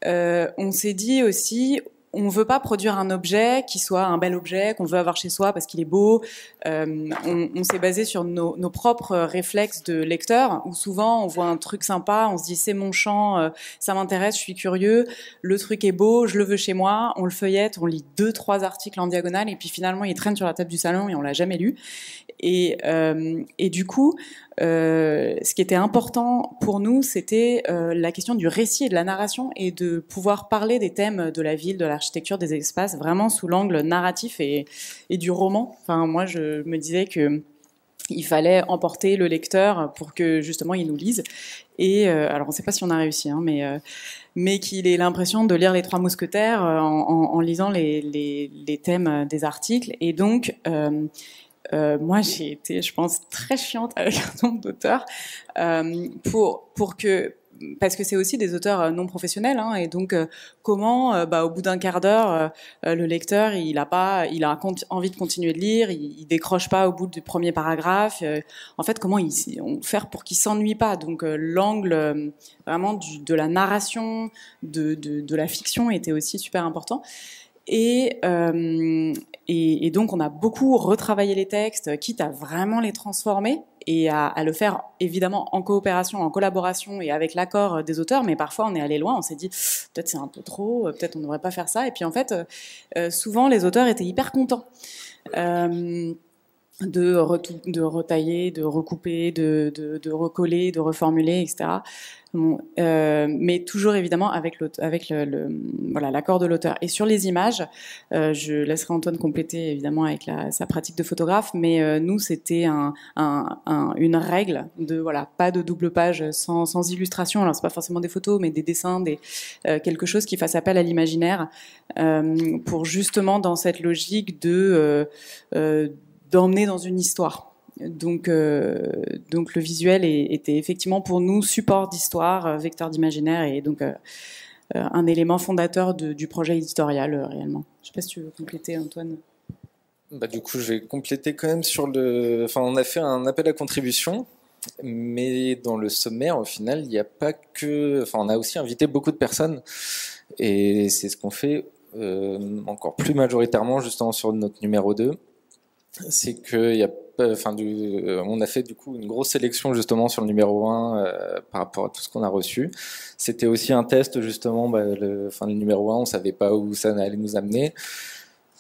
On s'est dit aussi, on ne veut pas produire un objet qui soit un bel objet qu'on veut avoir chez soi parce qu'il est beau. On s'est basé sur nos propres réflexes de lecteur, où souvent on voit un truc sympa, on se dit c'est mon champ, ça m'intéresse, je suis curieux, le truc est beau, je le veux chez moi, on le feuillette, on lit 2-3 articles en diagonale et puis finalement il traîne sur la table du salon et on l'a jamais lu. Et du coup, ce qui était important pour nous, c'était la question du récit et de la narration, et de pouvoir parler des thèmes de la ville, de l'architecture, des espaces, vraiment sous l'angle narratif et du roman. Enfin, moi, je me disais que il fallait emporter le lecteur pour que justement il nous lise. Et alors, on ne sait pas si on a réussi, hein, mais qu'il ait l'impression de lire Les Trois Mousquetaires en lisant les thèmes des articles. Et donc moi, j'ai été, je pense, très chiante avec un nombre d'auteurs pour que, parce que c'est aussi des auteurs non professionnels, hein, et donc comment, au bout d'un quart d'heure, le lecteur, il a envie de continuer de lire, il décroche pas au bout du premier paragraphe. En fait, comment faire pour qu'il s'ennuie pas? Donc l'angle vraiment de la narration, de la fiction était aussi super important. Et donc, on a beaucoup retravaillé les textes, quitte à vraiment les transformer et à le faire évidemment en coopération, en collaboration et avec l'accord des auteurs. Mais parfois, on est allé loin, on s'est dit peut-être c'est un peu trop, peut-être on ne devrait pas faire ça. Et puis en fait, souvent, les auteurs étaient hyper contents. De retailler, de recouper, de recoller, de reformuler, etc. Bon, mais toujours évidemment avec l'accord de l'auteur. Et sur les images, je laisserai Antoine compléter évidemment avec sa pratique de photographe, mais nous c'était une règle de pas de double page sans illustration. Alors c'est pas forcément des photos, mais des dessins, quelque chose qui fasse appel à l'imaginaire, pour justement dans cette logique d'emmener dans une histoire. Donc le visuel était effectivement pour nous support d'histoire, vecteur d'imaginaire, et donc un élément fondateur du projet éditorial réellement. Je ne sais pas si tu veux compléter, Antoine. Du coup, je vais compléter quand même sur le. Enfin, on a fait un appel à contribution, mais dans le sommaire, au final, il n'y a pas que. Enfin, on a aussi invité beaucoup de personnes, et c'est ce qu'on fait encore plus majoritairement justement sur notre numéro 2. C'est qu'il y a. Enfin, on a fait du coup une grosse sélection justement sur le numéro 1 par rapport à tout ce qu'on a reçu. C'était aussi un test justement. Le numéro 1, on savait pas où ça allait nous amener.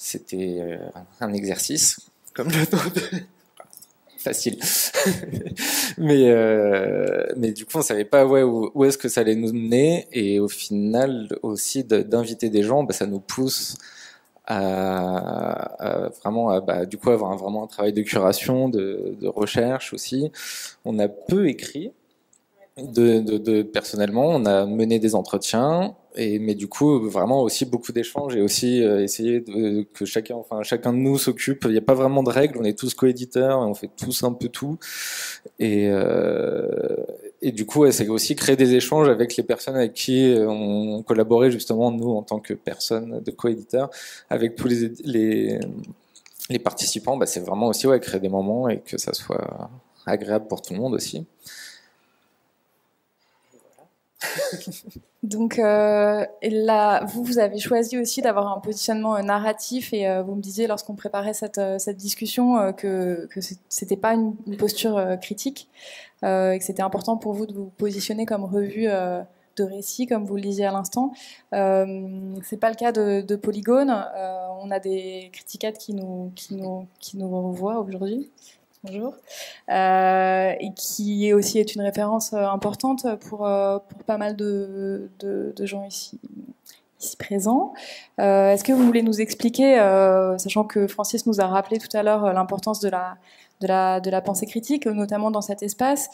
C'était un exercice, comme le nom. Facile. mais du coup, on savait pas où est-ce que ça allait nous mener. Et au final, aussi, d'inviter des gens, ça nous pousse à vraiment, du coup, avoir vraiment un travail de curation, de recherche aussi. On a peu écrit. Personnellement, on a mené des entretiens, mais du coup, vraiment aussi beaucoup d'échanges et aussi essayer que chacun de nous s'occupe. Il n'y a pas vraiment de règles, on est tous coéditeurs, on fait tous un peu tout. Et du coup, c'est aussi créer des échanges avec les personnes avec qui on collaborait justement, nous, en tant que personnes de coéditeurs, avec tous les participants. C'est vraiment aussi créer des moments et que ça soit agréable pour tout le monde aussi. Donc là, vous avez choisi aussi d'avoir un positionnement narratif et vous me disiez lorsqu'on préparait cette discussion que c'était pas une posture critique et que c'était important pour vous de vous positionner comme revue de récit, comme vous le disiez à l'instant. C'est pas le cas de Polygone. On a des critiquates qui nous revoient aujourd'hui. Bonjour, et qui aussi est une référence importante pour pas mal de gens ici présents. Est-ce que vous voulez nous expliquer, sachant que Francis nous a rappelé tout à l'heure l'importance de la pensée critique, notamment dans cet espace,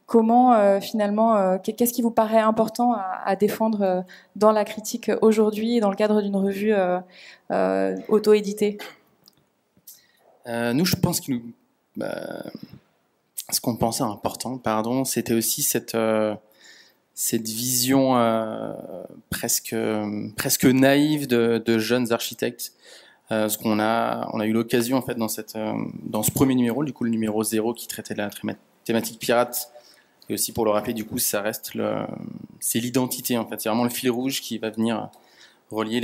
comment finalement, qu'est-ce qui vous paraît important à défendre dans la critique aujourd'hui, dans le cadre d'une revue auto-éditée ? Nous, je pense que ce qu'on pensait important, c'était aussi cette vision presque naïve de jeunes architectes. Ce qu'on a eu l'occasion en fait dans ce premier numéro, du coup le numéro 0 qui traitait de la thématique pirate, et aussi pour le rappeler, du coup ça reste c'est l'identité en fait, c'est vraiment le fil rouge qui va venir relier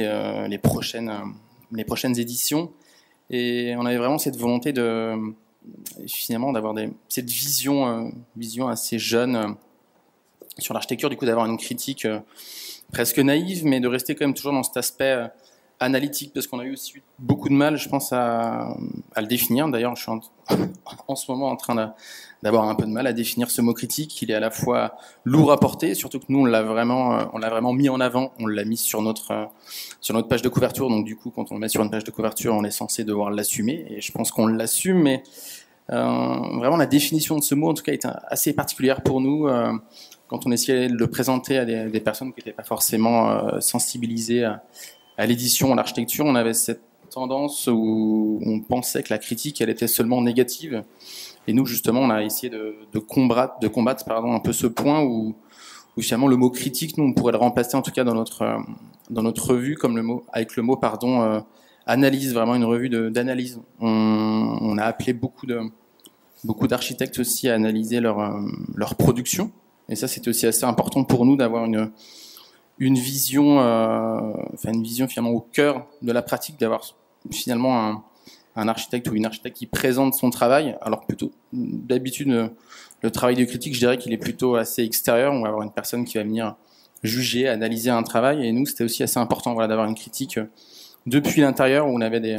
les prochaines éditions. Et on avait vraiment cette volonté finalement d'avoir cette vision assez jeune sur l'architecture, du coup d'avoir une critique presque naïve, mais de rester quand même toujours dans cet aspect analytique, parce qu'on a eu aussi beaucoup de mal, je pense, à le définir. D'ailleurs, je suis en ce moment en train d'avoir un peu de mal à définir ce mot critique. Il est à la fois lourd à porter, surtout que nous on l'a vraiment mis en avant, on l'a mis sur notre page de couverture. Donc du coup, quand on le met sur une page de couverture, on est censé devoir l'assumer, et je pense qu'on l'assume. Mais vraiment, la définition de ce mot, en tout cas, est assez particulière pour nous. Quand on essayait de le présenter à des personnes qui n'étaient pas forcément sensibilisées à l'édition, à l'architecture, on avait cette tendance où on pensait que la critique, elle était seulement négative. Et nous, justement, on a essayé de combattre un peu ce point où finalement le mot critique, nous, on pourrait le remplacer en tout cas dans notre revue avec le mot analyse, vraiment une revue d'analyse. On a appelé beaucoup d'architectes aussi à analyser leur production. Et ça, c'était aussi assez important pour nous d'avoir une vision finalement au cœur de la pratique, d'avoir finalement un architecte ou une architecte qui présente son travail. Alors plutôt, d'habitude, le travail de critique, je dirais qu'il est plutôt assez extérieur. On va avoir une personne qui va venir juger, analyser un travail. Et nous, c'était aussi assez important d'avoir une critique depuis l'intérieur, où on avait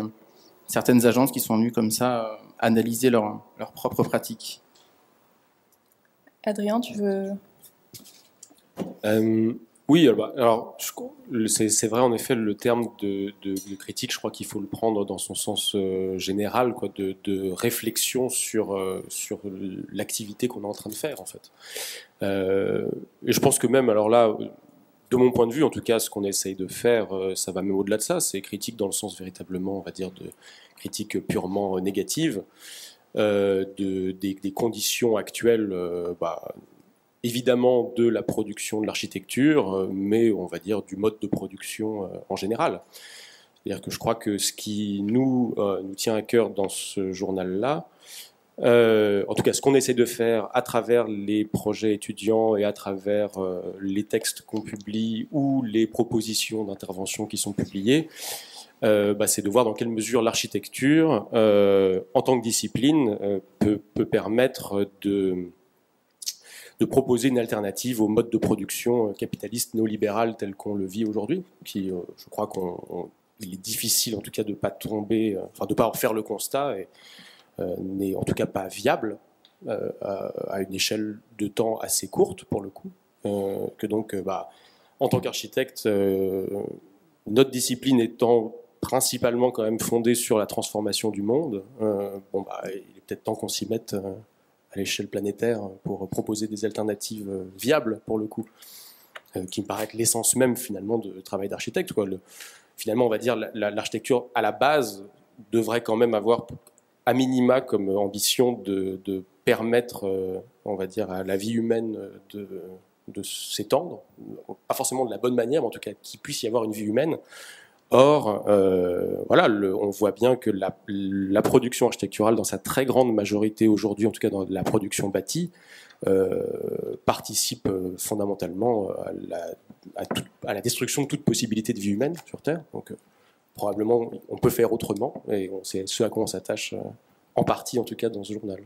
certaines agences qui sont venues comme ça analyser leur propre pratique. Adrien, tu veux... Oui, alors c'est vrai en effet, le terme de critique, je crois qu'il faut le prendre dans son sens général, de réflexion sur l'activité qu'on est en train de faire en fait. Et je pense que même, alors là, de mon point de vue, en tout cas, ce qu'on essaye de faire, ça va même au-delà de ça, c'est critique dans le sens véritablement, on va dire, de critique purement négative, des conditions actuelles, évidemment de la production de l'architecture, mais on va dire du mode de production en général. C'est-à-dire que je crois que ce qui nous tient à cœur dans ce journal-là, en tout cas, ce qu'on essaie de faire à travers les projets étudiants et à travers les textes qu'on publie ou les propositions d'intervention qui sont publiées, c'est de voir dans quelle mesure l'architecture, en tant que discipline, peut permettre de proposer une alternative au mode de production capitaliste néolibéral tel qu'on le vit aujourd'hui, qui, je crois qu'il est difficile en tout cas de pas tomber, de pas en faire le constat, et n'est en tout cas pas viable à une échelle de temps assez courte pour le coup, que donc en tant qu'architecte, notre discipline étant principalement quand même fondée sur la transformation du monde, il est peut-être temps qu'on s'y mette à l'échelle planétaire pour proposer des alternatives viables pour le coup, qui me paraît être l'essence même finalement de travail d'architecte, quoi. Finalement, on va dire l'architecture à la base devrait quand même avoir à minima comme ambition de permettre, on va dire, à la vie humaine de s'étendre, pas forcément de la bonne manière, mais en tout cas qu'il puisse y avoir une vie humaine. Or, on voit bien que la production architecturale, dans sa très grande majorité aujourd'hui, en tout cas dans la production bâtie, participe fondamentalement à la destruction de toute possibilité de vie humaine sur Terre. Donc, probablement, on peut faire autrement, et c'est ce à quoi on s'attache, en partie en tout cas, dans ce journal.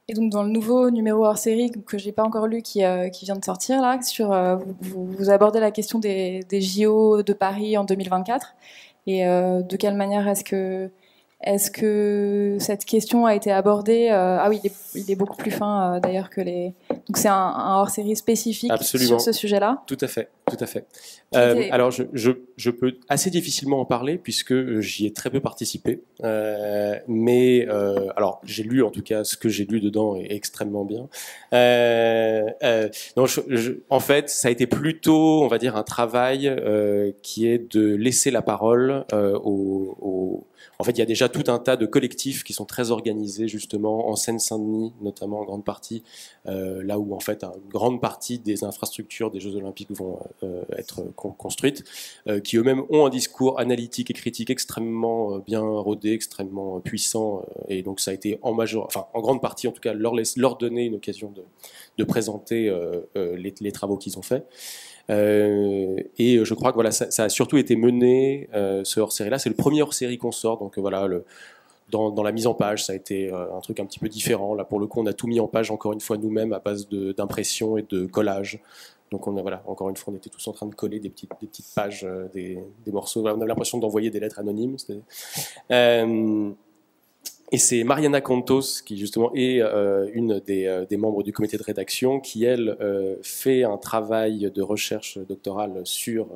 Et donc dans le nouveau numéro hors série que j'ai pas encore lu, qui vient de sortir là, vous abordez la question des JO de Paris en 2024, et de quelle manière est-ce que cette question a été abordée? Ah oui, il est beaucoup plus fin d'ailleurs que les. Donc c'est un hors-série spécifique sur ce sujet-là. Tout à fait, tout à fait. Alors je peux assez difficilement en parler puisque j'y ai très peu participé. Mais alors j'ai lu, en tout cas ce que j'ai lu dedans est extrêmement bien. Donc en fait, ça a été plutôt, on va dire, un travail qui est de laisser la parole En fait, il y a déjà tout un tas de collectifs qui sont très organisés, justement, en Seine-Saint-Denis, notamment en grande partie, là où, en fait, une grande partie des infrastructures des Jeux Olympiques vont être construites, qui eux-mêmes ont un discours analytique et critique extrêmement bien rodé, extrêmement puissant, et donc ça a été en grande partie, en tout cas, leur donner une occasion de présenter les travaux qu'ils ont faits. Et je crois que voilà, ça a surtout été mené, ce hors-série-là. C'est le premier hors-série qu'on sort, donc voilà, dans la mise en page, ça a été un truc un petit peu différent. Là, pour le coup, on a tout mis en page, encore une fois, nous-mêmes, à base d'impression et de collage. Donc, encore une fois, on était tous en train de coller des petites pages, des morceaux. Voilà, on avait l'impression d'envoyer des lettres anonymes. Et c'est Mariana Cantos, qui justement est une des membres du comité de rédaction, qui elle fait un travail de recherche doctorale sur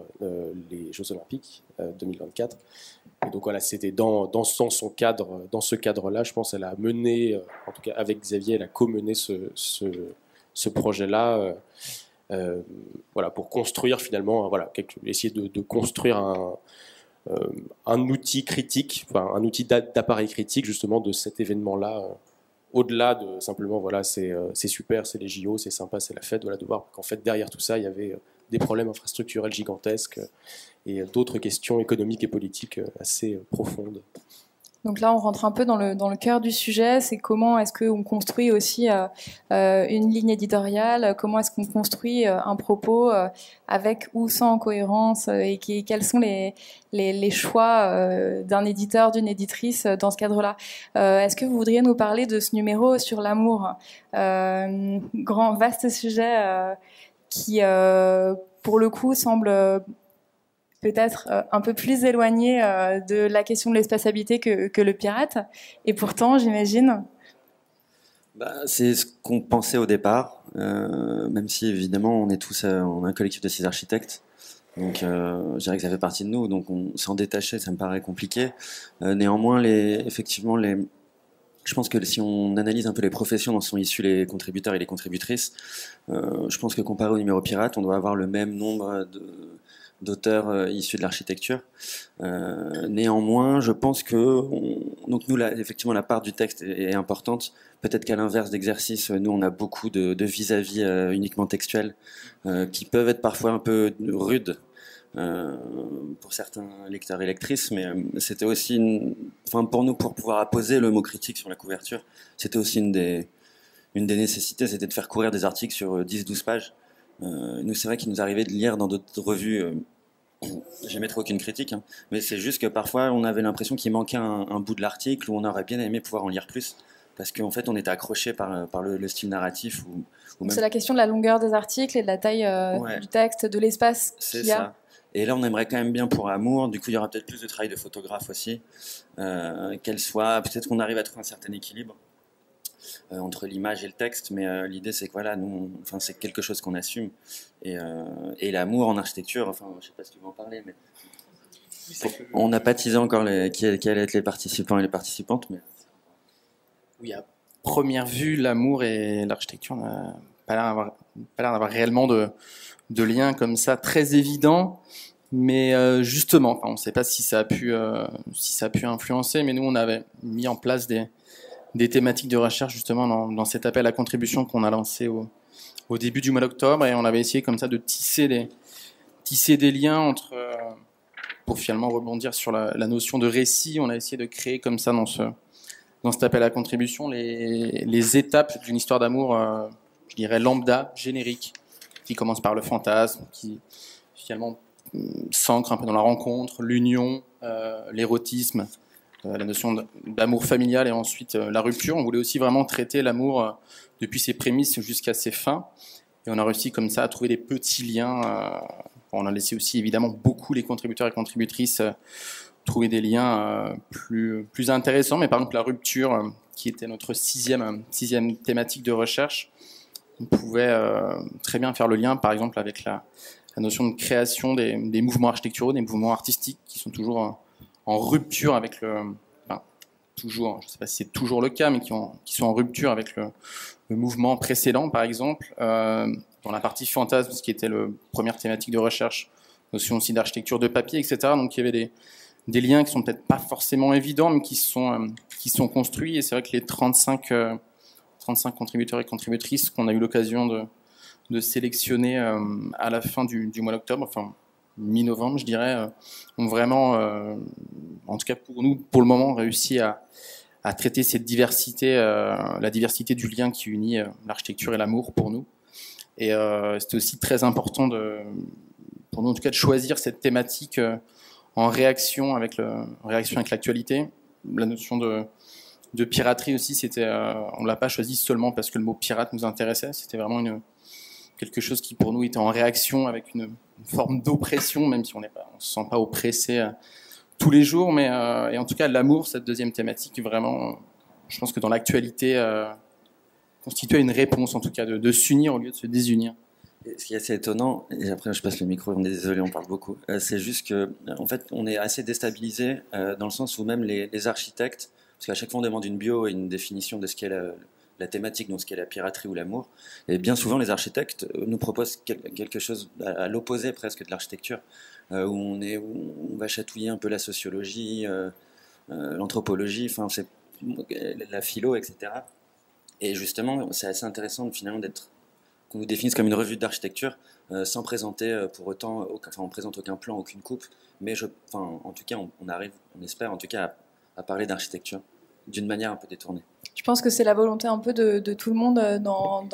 les Jeux Olympiques 2024. Et donc voilà, c'était dans ce cadre-là, je pense, elle a mené, en tout cas avec Xavier, elle a co-mené ce projet-là, voilà, pour construire finalement, voilà, essayer de construire un outil critique, un outil d'appareil critique justement de cet événement-là, au-delà de simplement voilà, c'est super, c'est les JO, c'est sympa, c'est la fête, voilà, de voir qu'en fait derrière tout ça il y avait des problèmes infrastructurels gigantesques et d'autres questions économiques et politiques assez profondes. Donc là, on rentre un peu dans le cœur du sujet, c'est comment est-ce qu'on construit aussi une ligne éditoriale, comment est-ce qu'on construit un propos avec ou sans cohérence, et quels sont les choix d'un éditeur, d'une éditrice dans ce cadre-là. Est-ce que vous voudriez nous parler de ce numéro sur l'amour, vaste sujet qui, pour le coup, semble peut-être un peu plus éloigné de la question de l'espaçabilité que le pirate. Et pourtant, j'imagine... C'est ce qu'on pensait au départ, même si évidemment on est tous on a un collectif de 6 architectes. Donc je dirais que ça fait partie de nous, donc on s'en détacher, ça me paraît compliqué. Néanmoins, je pense que si on analyse un peu les professions dont sont issus les contributeurs et les contributrices, je pense que comparé au numéro pirate, on doit avoir le même nombre d'auteurs issus de l'architecture. Néanmoins, je pense que donc nous, là, effectivement, la part du texte est importante. Peut-être qu'à l'inverse d'exercice, nous, on a beaucoup de vis-à-vis uniquement textuels qui peuvent être parfois un peu rudes pour certains lecteurs et lectrices, mais c'était aussi, enfin pour nous, pour pouvoir apposer le mot critique sur la couverture, c'était aussi une des nécessités, c'était de faire courir des articles sur 10-12 pages. Nous, c'est vrai qu'il nous arrivait de lire dans d'autres revues, j'aimais trop aucune critique, hein, mais c'est juste que parfois on avait l'impression qu'il manquait un bout de l'article où on aurait bien aimé pouvoir en lire plus, parce qu'en fait on était accroché par le style narratif. Ou même... C'est la question de la longueur des articles et de la taille du texte, de l'espace qu'il y a. Ça. Et là, on aimerait quand même bien pour Amour. Du coup, il y aura peut-être plus de travail de photographe aussi. Qu'elle soit, peut-être qu'on arrive à trouver un certain équilibre entre l'image et le texte. Mais l'idée, c'est que voilà, nous, enfin, c'est quelque chose qu'on assume. Et l'amour en architecture, enfin, je sais pas si tu veux en parler, mais on n'a pas teasé encore qui allaient être les participants et les participantes. Mais oui, à première vue, l'amour et l'architecture n'ont pas l'air d'avoir réellement de liens comme ça très évidents, mais justement, on ne sait pas si ça a pu influencer, mais nous on avait mis en place des thématiques de recherche justement dans cet appel à contribution qu'on a lancé au début du mois d'octobre, et on avait essayé comme ça de tisser des liens entre, pour finalement rebondir sur la notion de récit, on a essayé de créer comme ça dans cet appel à contribution les étapes d'une histoire d'amour, je dirais lambda, générique, qui commence par le fantasme, qui finalement s'ancre un peu dans la rencontre, l'union, l'érotisme, la notion d'amour familial et ensuite la rupture. On voulait aussi vraiment traiter l'amour depuis ses prémices jusqu'à ses fins. Et on a réussi comme ça à trouver des petits liens. On a laissé aussi évidemment beaucoup les contributeurs et contributrices trouver des liens plus intéressants. Mais par exemple la rupture, qui était notre sixième thématique de recherche, on pouvait très bien faire le lien, par exemple, avec la notion de création des mouvements architecturaux, des mouvements artistiques qui sont toujours en rupture avec toujours, je ne sais pas si c'est toujours le cas, mais qui sont en rupture avec le mouvement précédent, par exemple. Dans la partie fantasme, ce qui était la première thématique de recherche, notion aussi d'architecture de papier, etc. Donc il y avait des liens qui sont peut-être pas forcément évidents, mais qui sont construits. Et c'est vrai que les 35 contributeurs et contributrices qu'on a eu l'occasion de sélectionner à la fin du mois d'octobre, enfin mi-novembre je dirais, ont vraiment, en tout cas pour nous, pour le moment, réussi à traiter cette diversité, la diversité du lien qui unit l'architecture et l'amour pour nous. Et c'était aussi très important pour nous en tout cas de choisir cette thématique en réaction avec l'actualité. La notion de piraterie aussi, on l'a pas choisi seulement parce que le mot pirate nous intéressait, c'était vraiment quelque chose qui pour nous était en réaction avec une forme d'oppression, même si on ne se sent pas oppressé tous les jours, mais et en tout cas l'amour, cette deuxième thématique, vraiment, je pense que dans l'actualité constituait une réponse en tout cas de s'unir au lieu de se désunir. Ce qui est assez étonnant, et après je passe le micro, on est désolé, on parle beaucoup, c'est juste que en fait on est assez déstabilisé dans le sens où même les architectes, parce qu'à chaque fois on demande une bio et une définition de ce qu'est la thématique, donc ce qu'est la piraterie ou l'amour, et bien souvent les architectes nous proposent quelque chose à l'opposé presque de l'architecture, où on va chatouiller un peu la sociologie, l'anthropologie, enfin c'est la philo, etc. Et justement c'est assez intéressant finalement qu'on nous définisse comme une revue d'architecture sans présenter pour autant, on présente aucun plan, aucune coupe, mais en tout cas on espère en tout cas à parler d'architecture d'une manière un peu détournée. Je pense que c'est la volonté un peu de tout le monde dans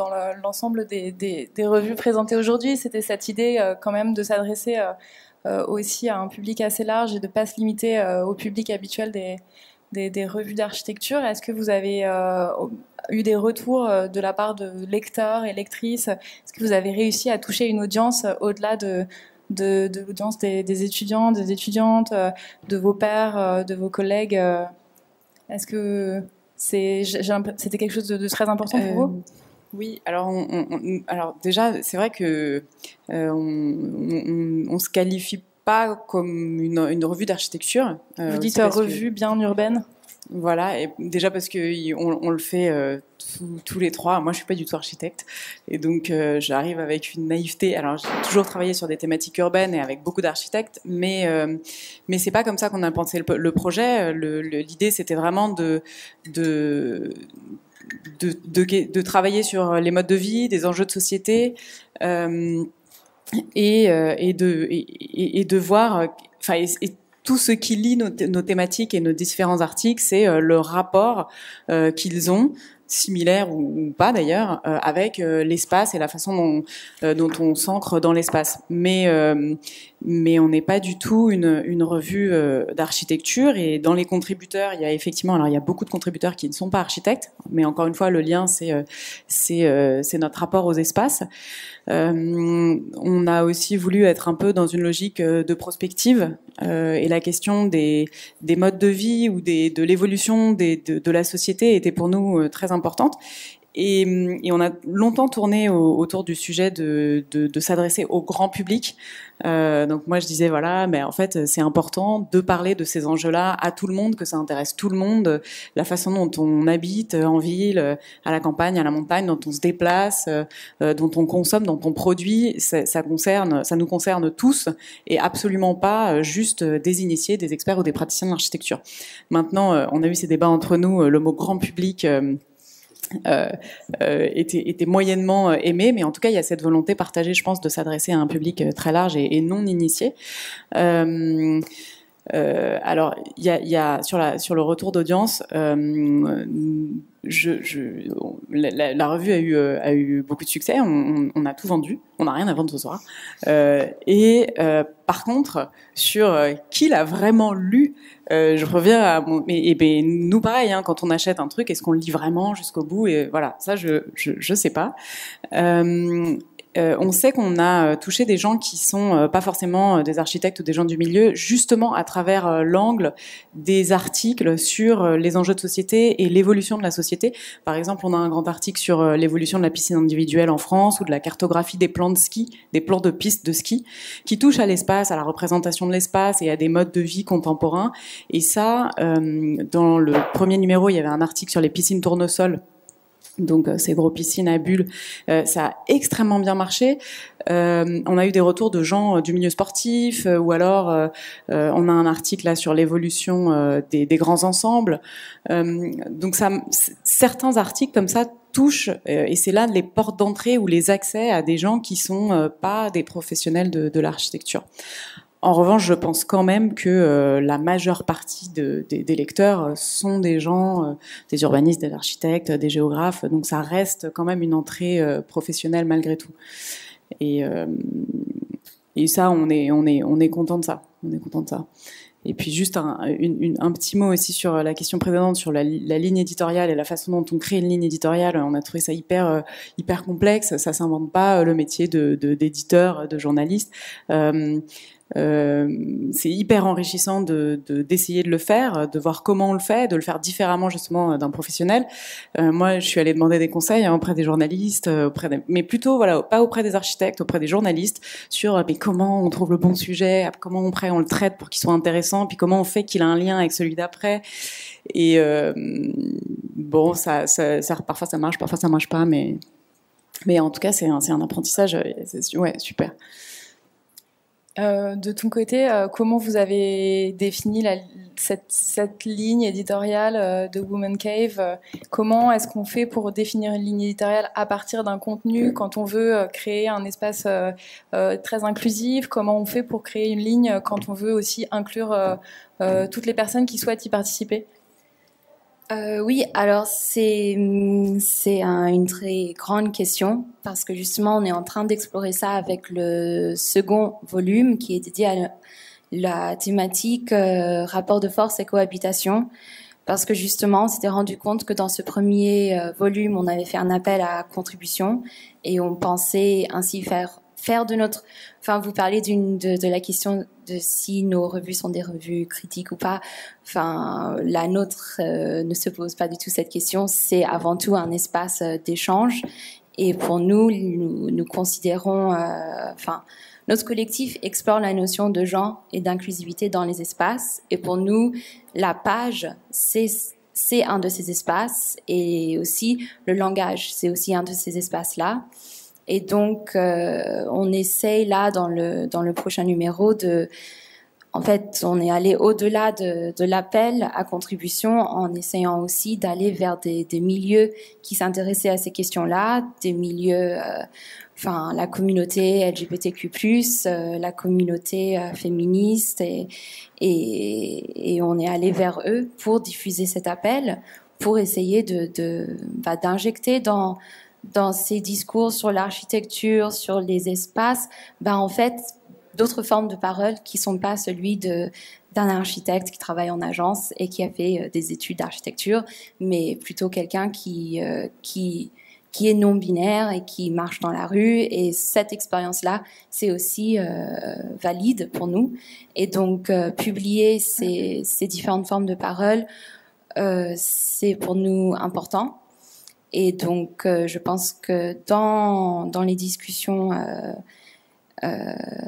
l'ensemble des revues présentées aujourd'hui. C'était cette idée quand même de s'adresser aussi à un public assez large et de ne pas se limiter au public habituel des revues d'architecture. Est-ce que vous avez eu des retours de la part de lecteurs et lectrices? Est-ce que vous avez réussi à toucher une audience au-delà de l'audience des étudiants, des étudiantes, de vos pairs, de vos collègues? Est-ce que c'était quelque chose de très important pour vous? Oui, alors, alors déjà, c'est vrai que on se qualifie pas comme une revue d'architecture. Vous dites revue bien urbaine? Voilà, et déjà parce que on le fait tous les trois. Moi, je suis pas du tout architecte, et donc j'arrive avec une naïveté. Alors, j'ai toujours travaillé sur des thématiques urbaines et avec beaucoup d'architectes, mais c'est pas comme ça qu'on a pensé le projet. L'idée, c'était vraiment de travailler sur les modes de vie, des enjeux de société. et de voir, enfin, et tout ce qui lie nos thématiques et nos différents articles, c'est le rapport qu'ils ont, similaire ou pas d'ailleurs, avec l'espace et la façon dont on s'ancre dans l'espace. Mais on n'est pas du tout une revue d'architecture. Et dans les contributeurs, il y a effectivement, alors il y a beaucoup de contributeurs qui ne sont pas architectes, mais encore une fois, le lien, c'est notre rapport aux espaces. On a aussi voulu être un peu dans une logique de prospective, et la question des modes de vie ou de l'évolution de la société était pour nous très importante. Et on a longtemps tourné autour du sujet de s'adresser au grand public. Donc moi je disais voilà, mais en fait c'est important de parler de ces enjeux-là à tout le monde, que ça intéresse tout le monde, la façon dont on habite en ville, à la campagne, à la montagne, dont on se déplace, dont on consomme, dont on produit, ça nous concerne tous et absolument pas juste des initiés, des experts ou des praticiens de l'architecture. Maintenant, on a eu ces débats entre nous, le mot grand public était moyennement aimé, mais en tout cas il y a cette volonté partagée, je pense, de s'adresser à un public très large et non initié. Alors il y a sur le retour d'audience, la revue a eu beaucoup de succès, on a tout vendu, on n'a rien à vendre ce soir. Par contre, sur qui l'a vraiment lu, je reviens à nous pareil, hein, quand on achète un truc, est-ce qu'on le lit vraiment jusqu'au bout? Et voilà, ça je sais pas. On sait qu'on a touché des gens qui sont pas forcément des architectes ou des gens du milieu, justement à travers l'angle des articles sur les enjeux de société et l'évolution de la société. Par exemple, on a un grand article sur l'évolution de la piscine individuelle en France ou de la cartographie des plans de ski, des plans de pistes de ski, qui touche à l'espace, à la représentation de l'espace et à des modes de vie contemporains. Et ça, dans le premier numéro, il y avait un article sur les piscines tournesol. Donc ces gros piscines à bulles, ça a extrêmement bien marché. On a eu des retours de gens du milieu sportif, ou alors on a un article là sur l'évolution des grands ensembles. Donc certains articles comme ça touchent, et c'est là les portes d'entrée ou les accès à des gens qui sont pas des professionnels de l'architecture. En revanche, je pense quand même que la majeure partie des lecteurs sont des gens, des urbanistes, des architectes, des géographes, donc ça reste quand même une entrée professionnelle malgré tout. Et ça, on est content de ça. On est content de ça. Et puis juste un petit mot aussi sur la question précédente, sur la ligne éditoriale et la façon dont on crée une ligne éditoriale. On a trouvé ça hyper complexe. Ça s'invente pas, le métier d'éditeur, de journaliste. C'est hyper enrichissant d'essayer de le faire, de voir comment on le fait, de le faire différemment justement d'un professionnel. Moi, je suis allée demander des conseils auprès des journalistes, mais plutôt voilà, pas auprès des architectes, auprès des journalistes sur mais comment on trouve le bon sujet, comment on le traite pour qu'il soit intéressant, puis comment on fait qu'il a un lien avec celui d'après. Et bon, ça parfois ça marche, parfois ça marche pas, mais en tout cas c'est un apprentissage, ouais, super. De ton côté, comment vous avez défini cette ligne éditoriale de Woman Cave? Comment est-ce qu'on fait pour définir une ligne éditoriale à partir d'un contenu quand on veut créer un espace très inclusif? Comment on fait pour créer une ligne quand on veut aussi inclure toutes les personnes qui souhaitent y participer? Oui, alors c'est une très grande question parce que justement on est en train d'explorer ça avec le second volume qui est dédié à la thématique rapport de force et cohabitation, parce que justement on s'était rendu compte que dans ce premier volume on avait fait un appel à contribution et on pensait ainsi faire de notre, enfin vous parlez de la question de si nos revues sont des revues critiques ou pas. Enfin la nôtre ne se pose pas du tout cette question. C'est avant tout un espace d'échange et pour nous considérons, enfin notre collectif explore la notion de genre et d'inclusivité dans les espaces et pour nous la page c'est un de ces espaces et aussi le langage c'est aussi un de ces espaces là. Et donc, on essaye là, dans le prochain numéro, en fait, on est allé au-delà de l'appel à contribution en essayant aussi d'aller vers des milieux qui s'intéressaient à ces questions-là, des milieux, enfin la communauté LGBTQ+, la communauté féministe, et on est allé vers eux pour diffuser cet appel, pour essayer d'injecter dans ces discours sur l'architecture, sur les espaces, en fait, d'autres formes de parole qui sont pas celui d'un architecte qui travaille en agence et qui a fait des études d'architecture, mais plutôt quelqu'un qui est non-binaire et qui marche dans la rue. Et cette expérience-là, c'est aussi valide pour nous. Et donc, publier ces différentes formes de parole, c'est pour nous important. Et donc, je pense que dans les discussions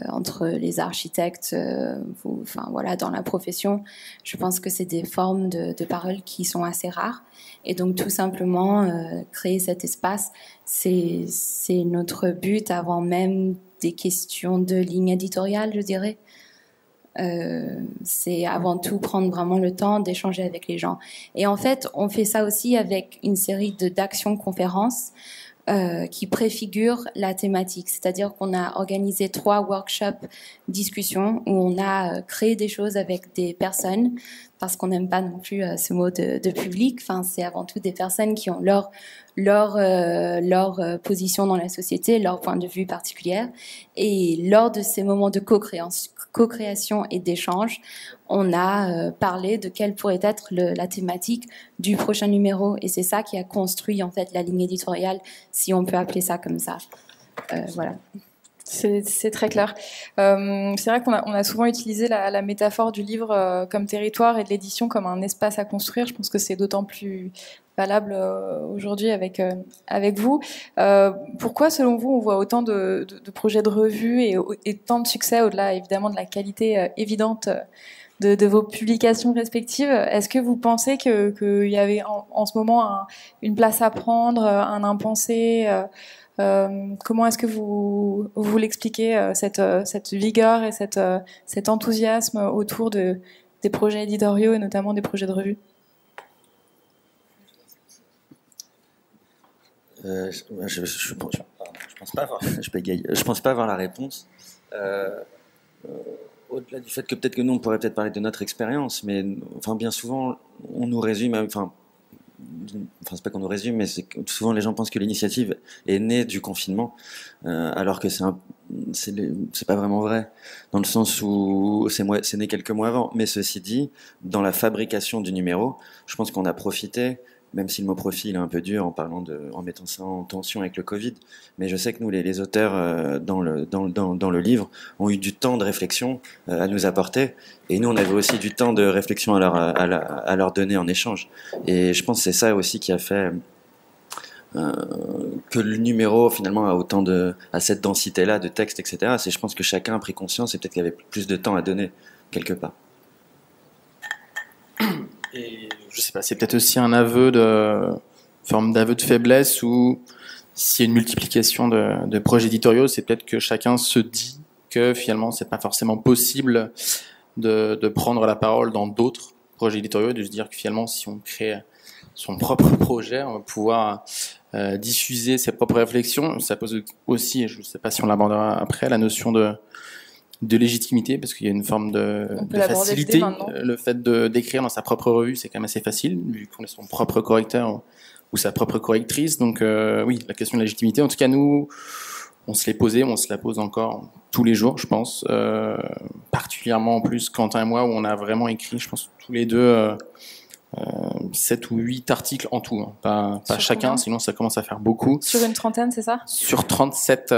entre les architectes, dans la profession, je pense que c'est des formes de parole qui sont assez rares. Et donc, tout simplement, créer cet espace, c'est notre but avant même des questions de ligne éditoriale, je dirais. C'est avant tout prendre vraiment le temps d'échanger avec les gens. Et en fait, on fait ça aussi avec une série d'actions-conférences qui préfigurent la thématique. C'est-à-dire qu'on a organisé 3 workshops discussions où on a créé des choses avec des personnes, parce qu'on n'aime pas non plus ce mot de public. Enfin, c'est avant tout des personnes qui ont leur position dans la société, leur point de vue particulier. Et lors de ces moments de co-création et d'échange, on a parlé de quelle pourrait être la thématique du prochain numéro. Et c'est ça qui a construit en fait la ligne éditoriale, si on peut appeler ça comme ça. Voilà. C'est très clair. C'est vrai qu'on a souvent utilisé la métaphore du livre comme territoire et de l'édition comme un espace à construire. Je pense que c'est d'autant plus valable aujourd'hui avec vous. Pourquoi, selon vous, on voit autant de projets de revue et tant de succès, au-delà évidemment de la qualité évidente de vos publications respectives? Est-ce que vous pensez qu'il y avait en ce moment une place à prendre, un impensé? Comment est-ce que vous l'expliquez, cette vigueur et cet enthousiasme autour des projets éditoriaux et notamment des projets de revue? Je pense pas avoir, je pense pas avoir la réponse. Au-delà du fait que peut-être que nous on pourrait peut-être parler de notre expérience, mais enfin bien souvent on nous résume, enfin c'est pas qu'on nous résume, mais c'est que souvent les gens pensent que l'initiative est née du confinement, alors que c'est pas vraiment vrai, dans le sens où c'est né quelques mois avant. Mais ceci dit, dans la fabrication du numéro, je pense qu'on a profité, même si le mot profil est un peu dur en mettant ça en tension avec le Covid, mais je sais que nous, les auteurs dans le livre, ont eu du temps de réflexion à nous apporter, et nous, on avait aussi du temps de réflexion à leur donner en échange. Et je pense que c'est ça aussi qui a fait que le numéro finalement a cette densité-là de texte, etc. C'est, je pense que chacun a pris conscience et peut-être qu'il y avait plus de temps à donner quelque part. Et je sais pas, c'est peut-être aussi un forme d'aveu de faiblesse, ou s'il y a une multiplication de projets éditoriaux, c'est peut-être que chacun se dit que finalement c'est pas forcément possible de prendre la parole dans d'autres projets éditoriaux, de se dire que finalement si on crée son propre projet, on va pouvoir diffuser ses propres réflexions. Ça pose aussi, je sais pas si on l'abordera après, la notion de légitimité, parce qu'il y a une forme de facilité. Le fait d'écrire dans sa propre revue, c'est quand même assez facile, vu qu'on est son propre correcteur ou sa propre correctrice. Donc oui, la question de la légitimité, en tout cas nous, on se l'est posée, on se la pose encore tous les jours, je pense. Particulièrement en plus, Quentin et moi, où on a vraiment écrit, je pense, tous les deux 7 ou 8 articles en tout, hein. Pas chacun, sinon ça commence à faire beaucoup. Sur une trentaine, c'est ça? Sur 37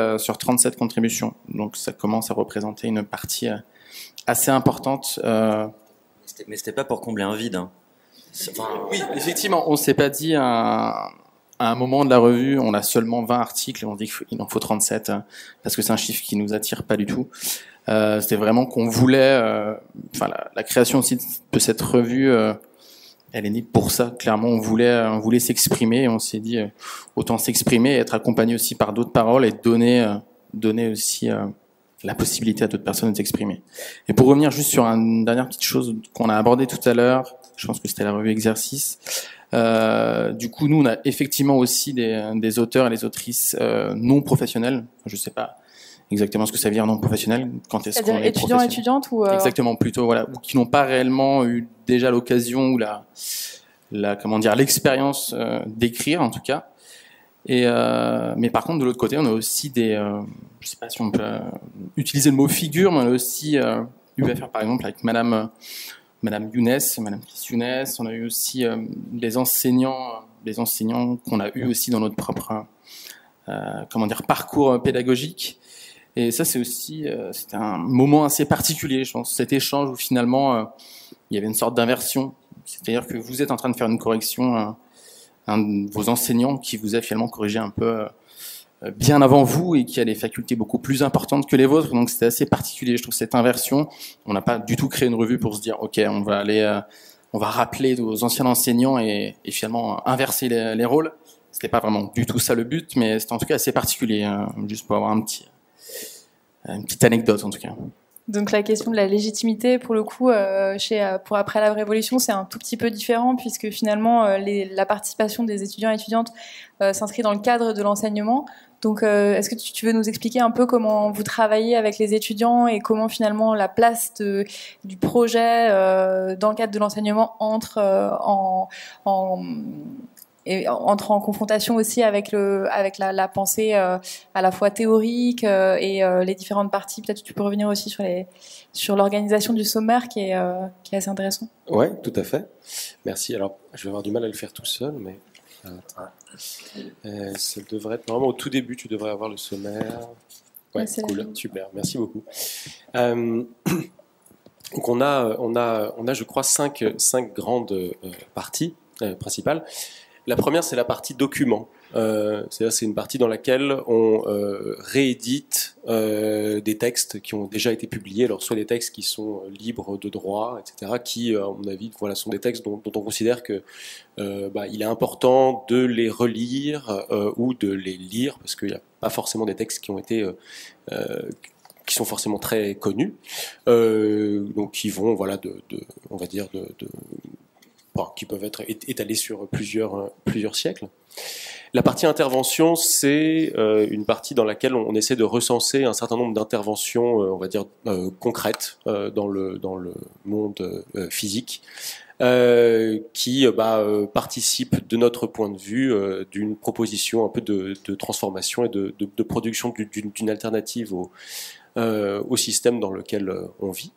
contributions. Donc ça commence à représenter une partie assez importante. Mais c'était pas pour combler un vide. Hein. Oui, effectivement, on s'est pas dit à un moment de la revue, on a seulement 20 articles et on dit qu'il en faut 37, parce que c'est un chiffre qui nous attire pas du tout. C'était vraiment qu'on voulait, la création aussi de cette revue, elle est née pour ça. Clairement, on voulait s'exprimer, et on s'est dit autant s'exprimer et être accompagné aussi par d'autres paroles, et donner aussi la possibilité à d'autres personnes de s'exprimer. Et pour revenir juste sur une dernière petite chose qu'on a abordée tout à l'heure, je pense que c'était la revue Exercice. Du coup, nous, on a effectivement aussi des auteurs et des autrices non professionnels. Je sais pas exactement ce que ça veut dire non professionnel. Quand est-ce qu'on est étudiants, étudiantes ou Exactement, plutôt voilà, ou qui n'ont pas réellement eu déjà l'occasion ou comment dire, l'expérience d'écrire en tout cas. Et mais par contre, de l'autre côté, on a aussi je sais pas si on peut utiliser le mot figure, mais on a aussi eu affaire par exemple avec Madame Younes, Madame Chris Younes. On a eu aussi des enseignants qu'on a eu aussi dans notre propre parcours pédagogique. Et ça, c'est aussi c'était un moment assez particulier, je pense, cet échange où finalement il y avait une sorte d'inversion. C'est-à-dire que vous êtes en train de faire une correction, un de vos enseignants qui vous a finalement corrigé un peu bien avant vous et qui a des facultés beaucoup plus importantes que les vôtres. Donc c'était assez particulier, je trouve, cette inversion. On n'a pas du tout créé une revue pour se dire, ok, on va rappeler nos anciens enseignants et finalement inverser les rôles. C'était pas vraiment du tout ça le but, mais c'était en tout cas assez particulier, juste pour avoir une petite anecdote en tout cas. Donc la question de la légitimité, pour le coup, pour Après la Révolution, c'est un tout petit peu différent puisque finalement la participation des étudiants et étudiantes s'inscrit dans le cadre de l'enseignement. Donc est-ce que tu veux nous expliquer un peu comment vous travaillez avec les étudiants et comment finalement la place du projet dans le cadre de l'enseignement entre en confrontation aussi avec la pensée à la fois théorique et les différentes parties. Peut-être que tu peux revenir aussi sur l'organisation du sommaire qui est assez intéressant. Oui, tout à fait. Merci. Alors, je vais avoir du mal à le faire tout seul, mais ça devrait être normalement au tout début. Tu devrais avoir le sommaire. Ouais, c'est cool, super. Merci beaucoup. Donc on a, je crois, cinq grandes parties principales. La première, c'est la partie document. C'est-à-dire, c'est une partie dans laquelle on réédite des textes qui ont déjà été publiés, alors soit des textes qui sont libres de droit, etc., qui, à mon avis, voilà, sont des textes dont on considère que il est important de les relire ou de les lire, parce qu'il n'y a pas forcément des textes qui ont été qui sont forcément très connus, donc qui vont, voilà, on va dire qui peuvent être étalés sur plusieurs siècles. La partie intervention, c'est une partie dans laquelle on essaie de recenser un certain nombre d'interventions, on va dire concrètes dans le monde physique, qui participent de notre point de vue d'une proposition un peu de transformation et de production d'une alternative au système dans lequel on vit.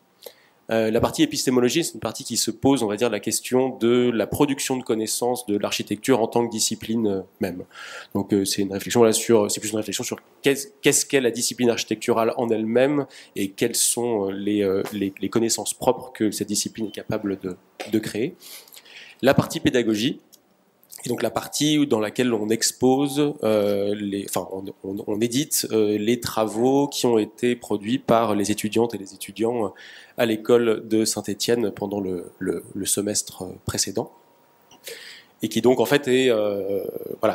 La partie épistémologie, c'est une partie qui se pose, on va dire, la question de la production de connaissances de l'architecture en tant que discipline même. Donc c'est une réflexion c'est plus une réflexion sur qu'est-ce qu'est la discipline architecturale en elle-même et quelles sont les connaissances propres que cette discipline est capable de créer. La partie pédagogie, et donc la partie dans laquelle on expose, on édite les travaux qui ont été produits par les étudiantes et les étudiants à l'école de Saint-Étienne pendant le semestre précédent, et qui donc en fait est,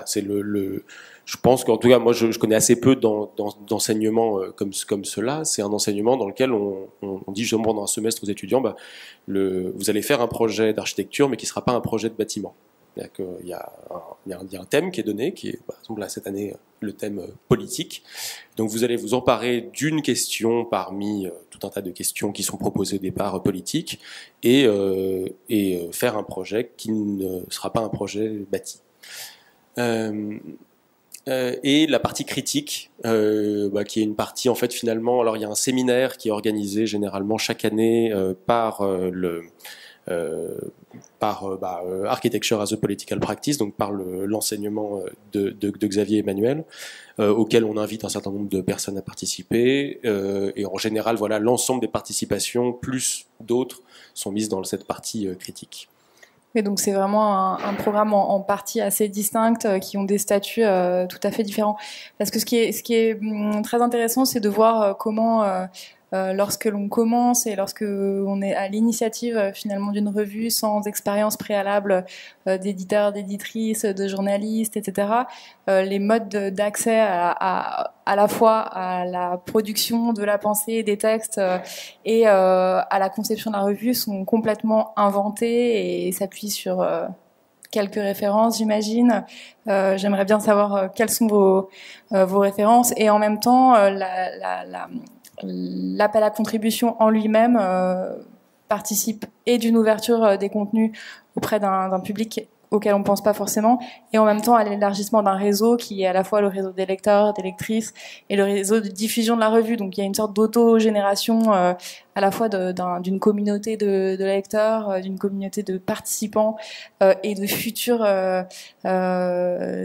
c'est je pense qu'en tout cas moi je connais assez peu d'enseignements comme cela. C'est un enseignement dans lequel on dit justement pendant un semestre aux étudiants, vous allez faire un projet d'architecture mais qui ne sera pas un projet de bâtiment. Il y a un thème qui est donné, qui est, par exemple, là, cette année, le thème politique. Donc, vous allez vous emparer d'une question parmi tout un tas de questions qui sont proposées au départ politiques et faire un projet qui ne sera pas un projet bâti. Et la partie critique, qui est une partie, en fait, finalement, alors il y a un séminaire qui est organisé généralement chaque année par Architecture as a Political Practice, donc par l'enseignement de Xavier Emmanuel, auquel on invite un certain nombre de personnes à participer, et en général, voilà, l'ensemble des participations, plus d'autres, sont mises dans cette partie critique. Et donc c'est vraiment un programme en partie assez distincte qui ont des statuts tout à fait différents. Parce que ce qui est très intéressant, c'est de voir comment lorsque l'on commence et lorsque on est à l'initiative finalement d'une revue sans expérience préalable d'éditeur, d'éditrice, de journaliste, etc. Les modes d'accès à la fois à la production de la pensée, des textes et à la conception de la revue sont complètement inventés et s'appuient sur quelques références, j'imagine. J'aimerais bien savoir quelles sont vos références et en même temps l'appel à contribution en lui-même participe et d'une ouverture des contenus auprès d'un public auquel on ne pense pas forcément, et en même temps à l'élargissement d'un réseau qui est à la fois le réseau des lecteurs, des lectrices, et le réseau de diffusion de la revue. Donc il y a une sorte d'auto-génération à la fois d'une communauté de lecteurs, d'une communauté de participants et de futurs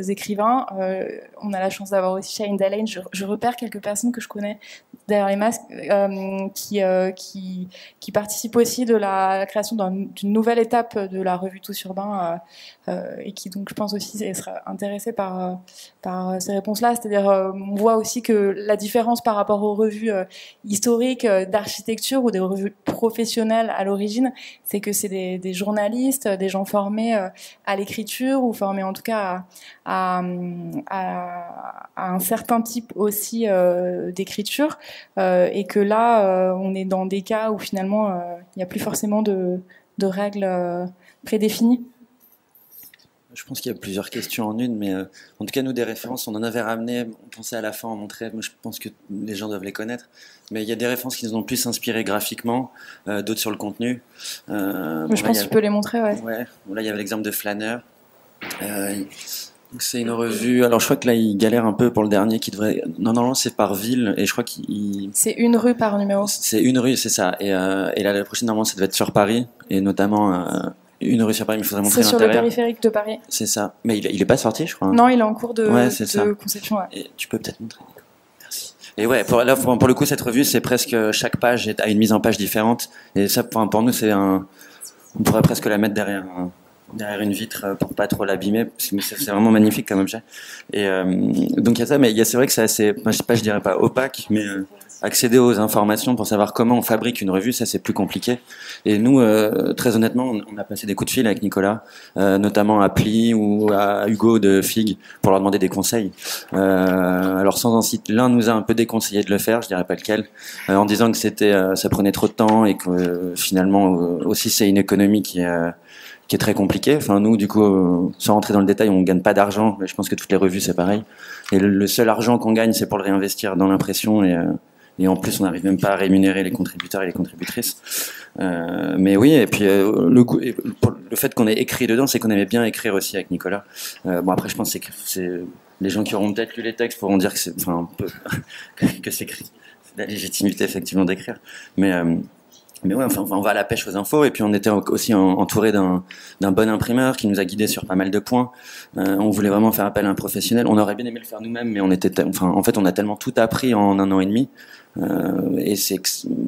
écrivains. On a la chance d'avoir aussi Shane Dallane. Je repère quelques personnes que je connais derrière les masques qui participent aussi de la création d'une nouvelle étape de la revue Tous Urbains et qui donc je pense aussi sera intéressé par ces réponses-là. C'est-à-dire on voit aussi que la différence par rapport aux revues historiques d'architecture ou des revues professionnelles à l'origine, c'est que c'est des journalistes, des gens formés à l'écriture ou formés en tout cas à un certain type aussi d'écriture et que là on est dans des cas où finalement il n'y a plus forcément de règles prédéfinies. Je pense qu'il y a plusieurs questions en une, mais en tout cas, nous, des références, on en avait ramené, on pensait à la fin en montrer, moi je pense que les gens doivent les connaître, mais il y a des références qui nous ont plus inspiré graphiquement, d'autres sur le contenu. Je pense que tu peux les montrer, ouais. Ouais, là il y avait l'exemple de Flâneur. C'est une revue, alors je crois que là il galère un peu pour le dernier qui devrait... Non, c'est par ville, et je crois qu'il... C'est une rue par numéro. C'est une rue, c'est ça, et là la prochaine normalement ça devait être sur Paris, et notamment... une rue sur Paris, mais il faudrait montrer l'intérieur. C'est sur le périphérique de Paris. C'est ça. Mais il est pas sorti, je crois. Non, il est en cours de conception. Ouais. Et tu peux peut-être montrer. Merci. Et ouais, pour le coup, cette revue, c'est presque chaque page a une mise en page différente. Et ça, pour nous, on pourrait presque la mettre derrière une vitre pour pas trop l'abîmer, parce que c'est vraiment magnifique comme objet. Et donc il y a ça, mais c'est vrai que c'est assez, je dirais pas opaque, mais accéder aux informations pour savoir comment on fabrique une revue, ça c'est plus compliqué. Et nous, très honnêtement, on a passé des coups de fil avec Nicolas, notamment à Pli ou à Hugo de Fig, pour leur demander des conseils. Alors sans en citer, l'un nous a un peu déconseillé de le faire, je dirais pas lequel, en disant que ça prenait trop de temps et que finalement aussi c'est une économie qui est très compliquée. Enfin nous, du coup, sans rentrer dans le détail, on gagne pas d'argent. Je pense que toutes les revues c'est pareil. Et le seul argent qu'on gagne, c'est pour le réinvestir dans l'impression et en plus, on n'arrive même pas à rémunérer les contributeurs et les contributrices. Mais oui, et puis le fait qu'on ait écrit dedans, c'est qu'on aimait bien écrire aussi avec Nicolas. Bon après, je pense que c'est les gens qui auront peut-être lu les textes pourront dire que c'est, enfin, un peu que c'est la légitimité effectivement d'écrire. Mais ouais, enfin, on va à la pêche aux infos, et puis on était aussi entouré d'un bon imprimeur qui nous a guidés sur pas mal de points. On voulait vraiment faire appel à un professionnel. On aurait bien aimé le faire nous-mêmes, mais en fait, on a tellement tout appris en 1 an et demi. Et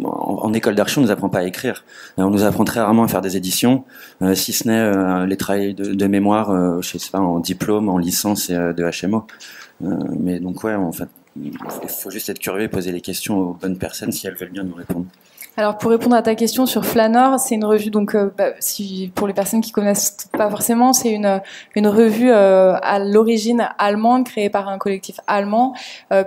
en école d'archi, on nous apprend pas à écrire. On nous apprend très rarement à faire des éditions, si ce n'est les travaux de mémoire, je sais pas, en diplôme, en licence et de HMO. Mais donc ouais, en fait, il faut juste être curieux et poser les questions aux bonnes personnes si elles veulent bien nous répondre. Alors pour répondre à ta question sur Flâneur, c'est une revue donc pour les personnes qui connaissent pas forcément, c'est une revue à l'origine allemande créée par un collectif allemand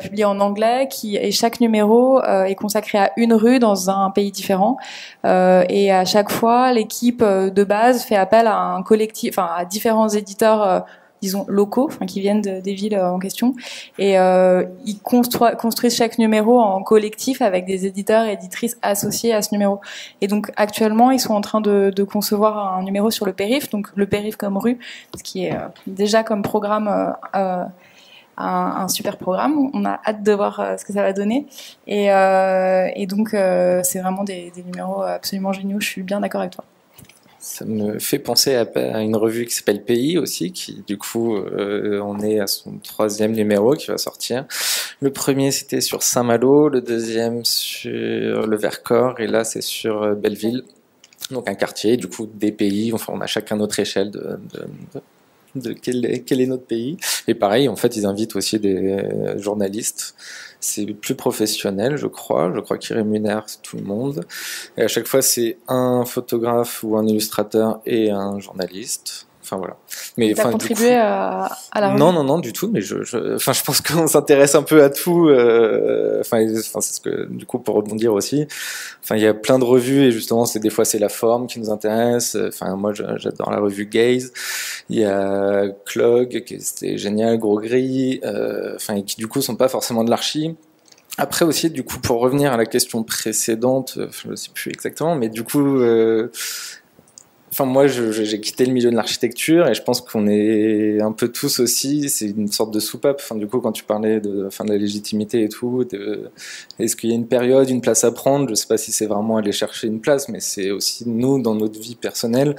publié en anglais et chaque numéro est consacré à une rue dans un pays différent et à chaque fois l'équipe de base fait appel à un collectif, enfin à différents éditeurs disons locaux, enfin qui viennent des villes en question, et ils construisent chaque numéro en collectif avec des éditeurs et éditrices associés à ce numéro. Et donc actuellement, ils sont en train de concevoir un numéro sur le périph', donc le périph' comme rue, ce qui est déjà comme programme un super programme. On a hâte de voir ce que ça va donner. Et donc c'est vraiment des numéros absolument géniaux. Je suis bien d'accord avec toi. Ça me fait penser à une revue qui s'appelle Pays aussi, qui du coup on est à son 3e numéro qui va sortir. Le premier c'était sur Saint-Malo, le deuxième sur le Vercors et là c'est sur Belleville. Donc un quartier, du coup des pays, enfin on a chacun notre échelle de quel est notre pays. Et pareil, en fait, ils invitent aussi des journalistes. C'est plus professionnel, je crois. Je crois qu'ils rémunèrent tout le monde. Et à chaque fois, c'est un photographe ou un illustrateur et un journaliste. Enfin voilà. Mais t'as contribué à la revue? Non, du tout. Mais je pense qu'on s'intéresse un peu à tout. C'est ce que, du coup, pour rebondir aussi. Enfin, il y a plein de revues et justement, des fois, c'est la forme qui nous intéresse. Enfin, moi, j'adore la revue Gaze. Il y a Clog, c'était génial, Gros Gris. Et qui du coup sont pas forcément de l'archi. Après aussi, du coup, pour revenir à la question précédente, je ne sais plus exactement, mais du coup. Moi, j'ai quitté le milieu de l'architecture et je pense qu'on est un peu tous aussi, c'est une sorte de soupape. Du coup, quand tu parlais de la légitimité et tout, est-ce qu'il y a une période, une place à prendre? Je ne sais pas si c'est vraiment aller chercher une place, mais c'est aussi nous, dans notre vie personnelle.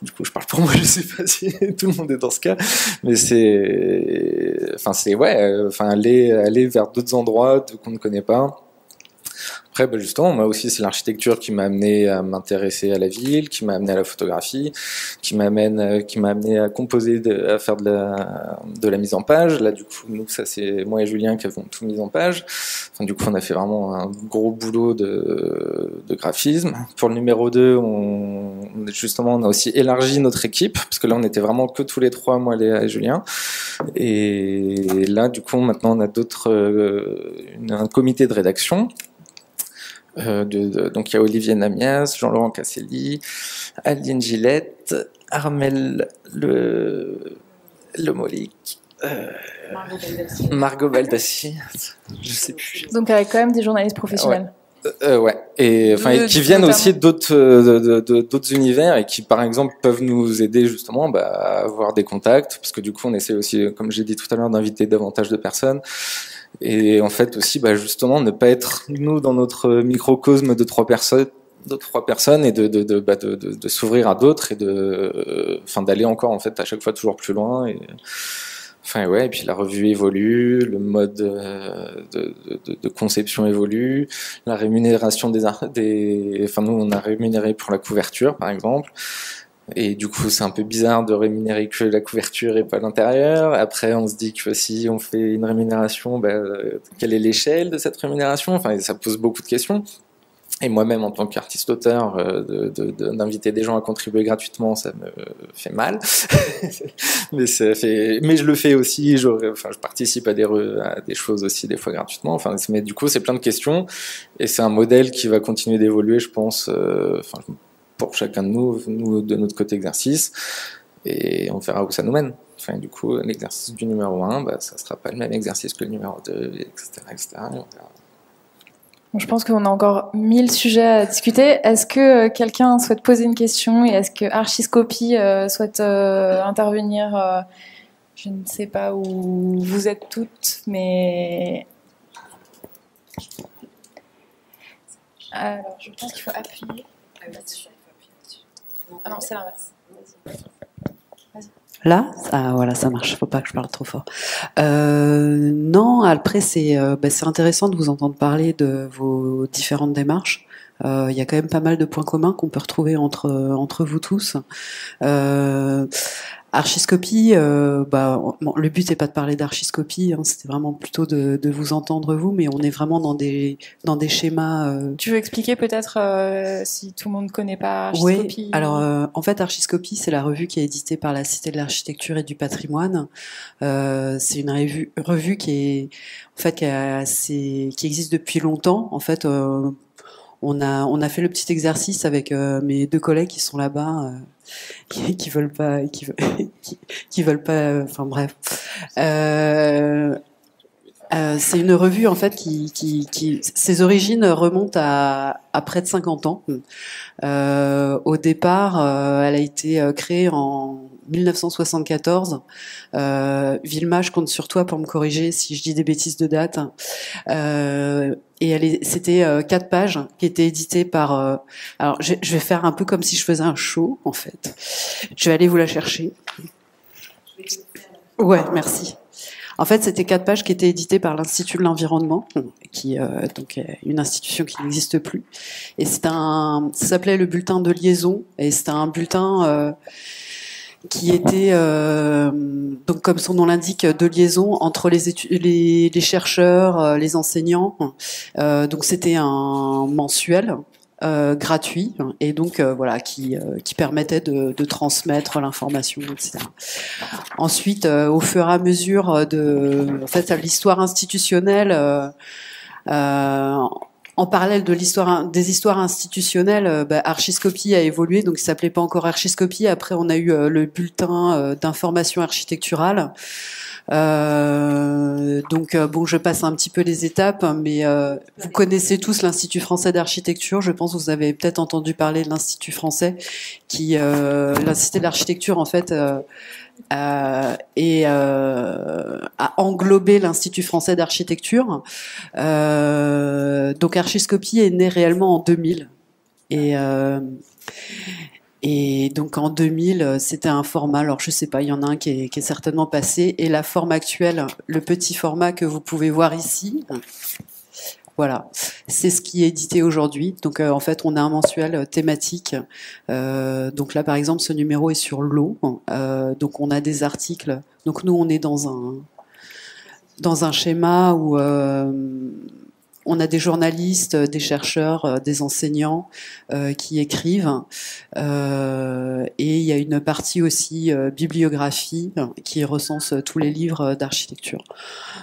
Du coup, je parle pour moi, je ne sais pas si tout le monde est dans ce cas, mais aller vers d'autres endroits qu'on ne connaît pas. Après, justement, moi aussi, c'est l'architecture qui m'a amené à m'intéresser à la ville, qui m'a amené à la photographie, qui m'a amené à composer, à faire de la mise en page. Là, du coup, nous, ça, c'est moi et Julien qui avons tout mis en page. Du coup, on a fait vraiment un gros boulot de graphisme. Pour le numéro 2, on a aussi élargi notre équipe, parce que là, on était vraiment que tous les trois, moi et Julien. Et là, du coup, maintenant, on a un comité de rédaction. Donc il y a Olivier Namias, Jean-Laurent Casselli, Aline Gillette, Armel Le Molic, Margot Baldassi, je sais plus. Donc avec quand même des journalistes professionnels. Ouais. Et qui viennent aussi d'autres univers et qui par exemple peuvent nous aider justement à avoir des contacts, parce que du coup on essaie aussi, comme j'ai dit tout à l'heure, d'inviter davantage de personnes. Et en fait aussi, justement, ne pas être nous dans notre microcosme de trois personnes et de s'ouvrir à d'autres et d'aller encore en fait à chaque fois toujours plus loin. Et puis la revue évolue, le mode de conception évolue, la rémunération nous on a rémunéré pour la couverture par exemple. Et du coup, c'est un peu bizarre de rémunérer que la couverture et pas l'intérieur. Après, on se dit que si on fait une rémunération, quelle est l'échelle de cette rémunération? Ça pose beaucoup de questions. Et moi-même, en tant qu'artiste-auteur, d'inviter des gens à contribuer gratuitement, ça me fait mal. mais je le fais aussi. Je participe à des choses aussi des fois gratuitement. Mais du coup, c'est plein de questions. Et c'est un modèle qui va continuer d'évoluer, je pense. Pour chacun de nous de notre côté exercice, et on verra où ça nous mène. Du coup, l'exercice du numéro 1, ça sera pas le même exercice que le numéro 2, etc. Je pense qu'on a encore 1000 sujets à discuter. Est-ce que quelqu'un souhaite poser une question, et est-ce que Archiscopie souhaite intervenir? Je ne sais pas où vous êtes toutes, mais... Alors, je pense qu'il faut appuyer là-dessus. Ah non, c'est l'inverse. Là, voilà, ça marche. Faut pas que je parle trop fort. Non, après c'est intéressant de vous entendre parler de vos différentes démarches. Il y a quand même pas mal de points communs qu'on peut retrouver entre vous tous. Archiscopie, le but n'est pas de parler d'archiscopie, c'était vraiment plutôt de vous entendre vous, mais on est vraiment dans des schémas. Tu veux expliquer peut-être si tout le monde ne connaît pas Archiscopie? Oui, alors en fait Archiscopie, c'est la revue qui est éditée par la Cité de l'Architecture et du Patrimoine. C'est une revue qui existe depuis longtemps. En fait, on a fait le petit exercice avec mes deux collègues qui sont là-bas. Qui veulent pas, enfin bref. C'est une revue en fait qui ses origines remontent à près de 50 ans. Au départ, elle a été créée en 1974. Vilma, je compte sur toi pour me corriger si je dis des bêtises de date. Et c'était 4 pages qui étaient éditées par... alors, je vais faire un peu comme si je faisais un show, en fait. Je vais aller vous la chercher. Ouais, merci. En fait, c'était 4 pages qui étaient éditées par l'Institut de l'Environnement, qui donc est une institution qui n'existe plus. Et ça s'appelait le bulletin de liaison, et c'était un bulletin qui était donc comme son nom l'indique de liaison entre les chercheurs, les enseignants. Donc c'était un mensuel gratuit et donc voilà qui permettait de transmettre l'information, etc. Ensuite, au fur et à mesure en fait l'histoire institutionnelle. En parallèle de des histoires institutionnelles, Archiscopie a évolué, donc il s'appelait pas encore Archiscopie. Après, on a eu le bulletin d'information architecturale. Donc bon, je passe un petit peu les étapes, mais vous connaissez tous l'Institut français d'architecture. Je pense que vous avez peut-être entendu parler de l'Institut français, qui l'Institut d'architecture en fait. A englobé l'Institut français d'architecture. Donc Archiscopie est né réellement en 2000. Et donc en 2000, c'était un format, alors je sais pas, il y en a un qui est certainement passé, et la forme actuelle, le petit format que vous pouvez voir ici, voilà, c'est ce qui est édité aujourd'hui. Donc en fait, on a un mensuel thématique. Donc là, par exemple, ce numéro est sur l'eau. Donc on a des articles. Donc nous, on est dans un schéma où on a des journalistes, des chercheurs, des enseignants qui écrivent. Et il y a une partie aussi bibliographie qui recense tous les livres d'architecture.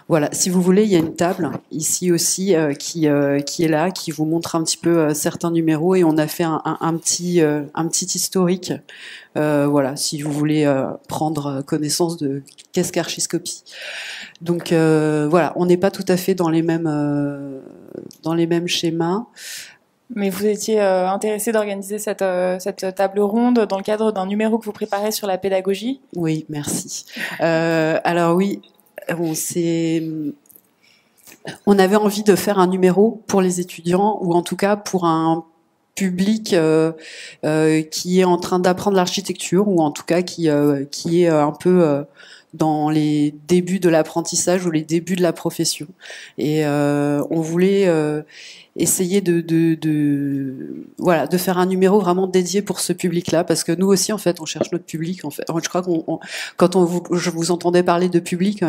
Voilà, si vous voulez, il y a une table ici aussi qui est là, qui vous montre un petit peu certains numéros, et on a fait un petit historique. Voilà, si vous voulez prendre connaissance de qu'est-ce qu'Archiscopie. Donc voilà, on n'est pas tout à fait dans les mêmes schémas. Mais vous étiez intéressé d'organiser cette table ronde dans le cadre d'un numéro que vous préparez sur la pédagogie? Oui, merci. Alors oui, on avait envie de faire un numéro pour les étudiants, ou en tout cas pour un public qui est en train d'apprendre l'architecture, ou en tout cas qui est un peu dans les débuts de l'apprentissage ou les débuts de la profession. Et on voulait essayer voilà, de faire un numéro vraiment dédié pour ce public-là, parce que nous aussi, en fait, on cherche notre public. En fait, je crois je vous entendais parler de public,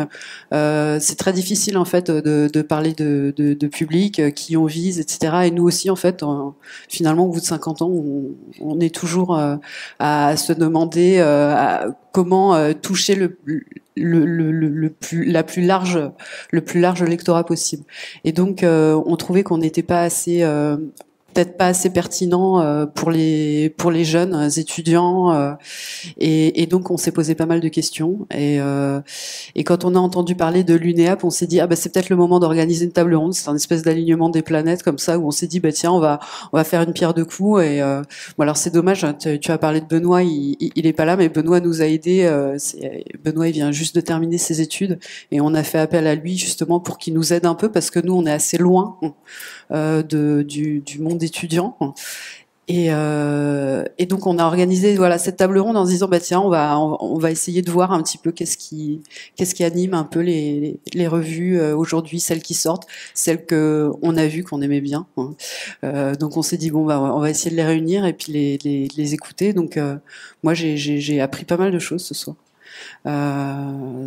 c'est très difficile en fait de parler de public, qui on vise, etc. Et nous aussi, en fait, finalement, au bout de 50 ans, on est toujours à se demander comment toucher le plus large lectorat possible. Et donc, on trouvait qu'on n'était pas assez, peut-être pas assez pertinent pour les jeunes étudiants, et donc on s'est posé pas mal de questions. Et quand on a entendu parler de l'UNEAP, on s'est dit c'est peut-être le moment d'organiser une table ronde. C'est un espèce d'alignement des planètes comme ça, où on s'est dit tiens, on va faire une pierre deux coups. Et bon, alors c'est dommage, tu as parlé de Benoît, il est pas là, mais Benoît nous a aidés. Benoît, il vient juste de terminer ses études, et on a fait appel à lui justement pour qu'il nous aide un peu, parce que nous on est assez loin du monde étudiant. Et donc on a organisé cette table ronde en se disant tiens, on va essayer de voir un petit peu qu'est-ce qui anime un peu les revues aujourd'hui, celles qui sortent, celles que on a vues, qu'on aimait bien. Donc on s'est dit on va essayer de les réunir et puis les écouter. Donc moi j'ai appris pas mal de choses ce soir.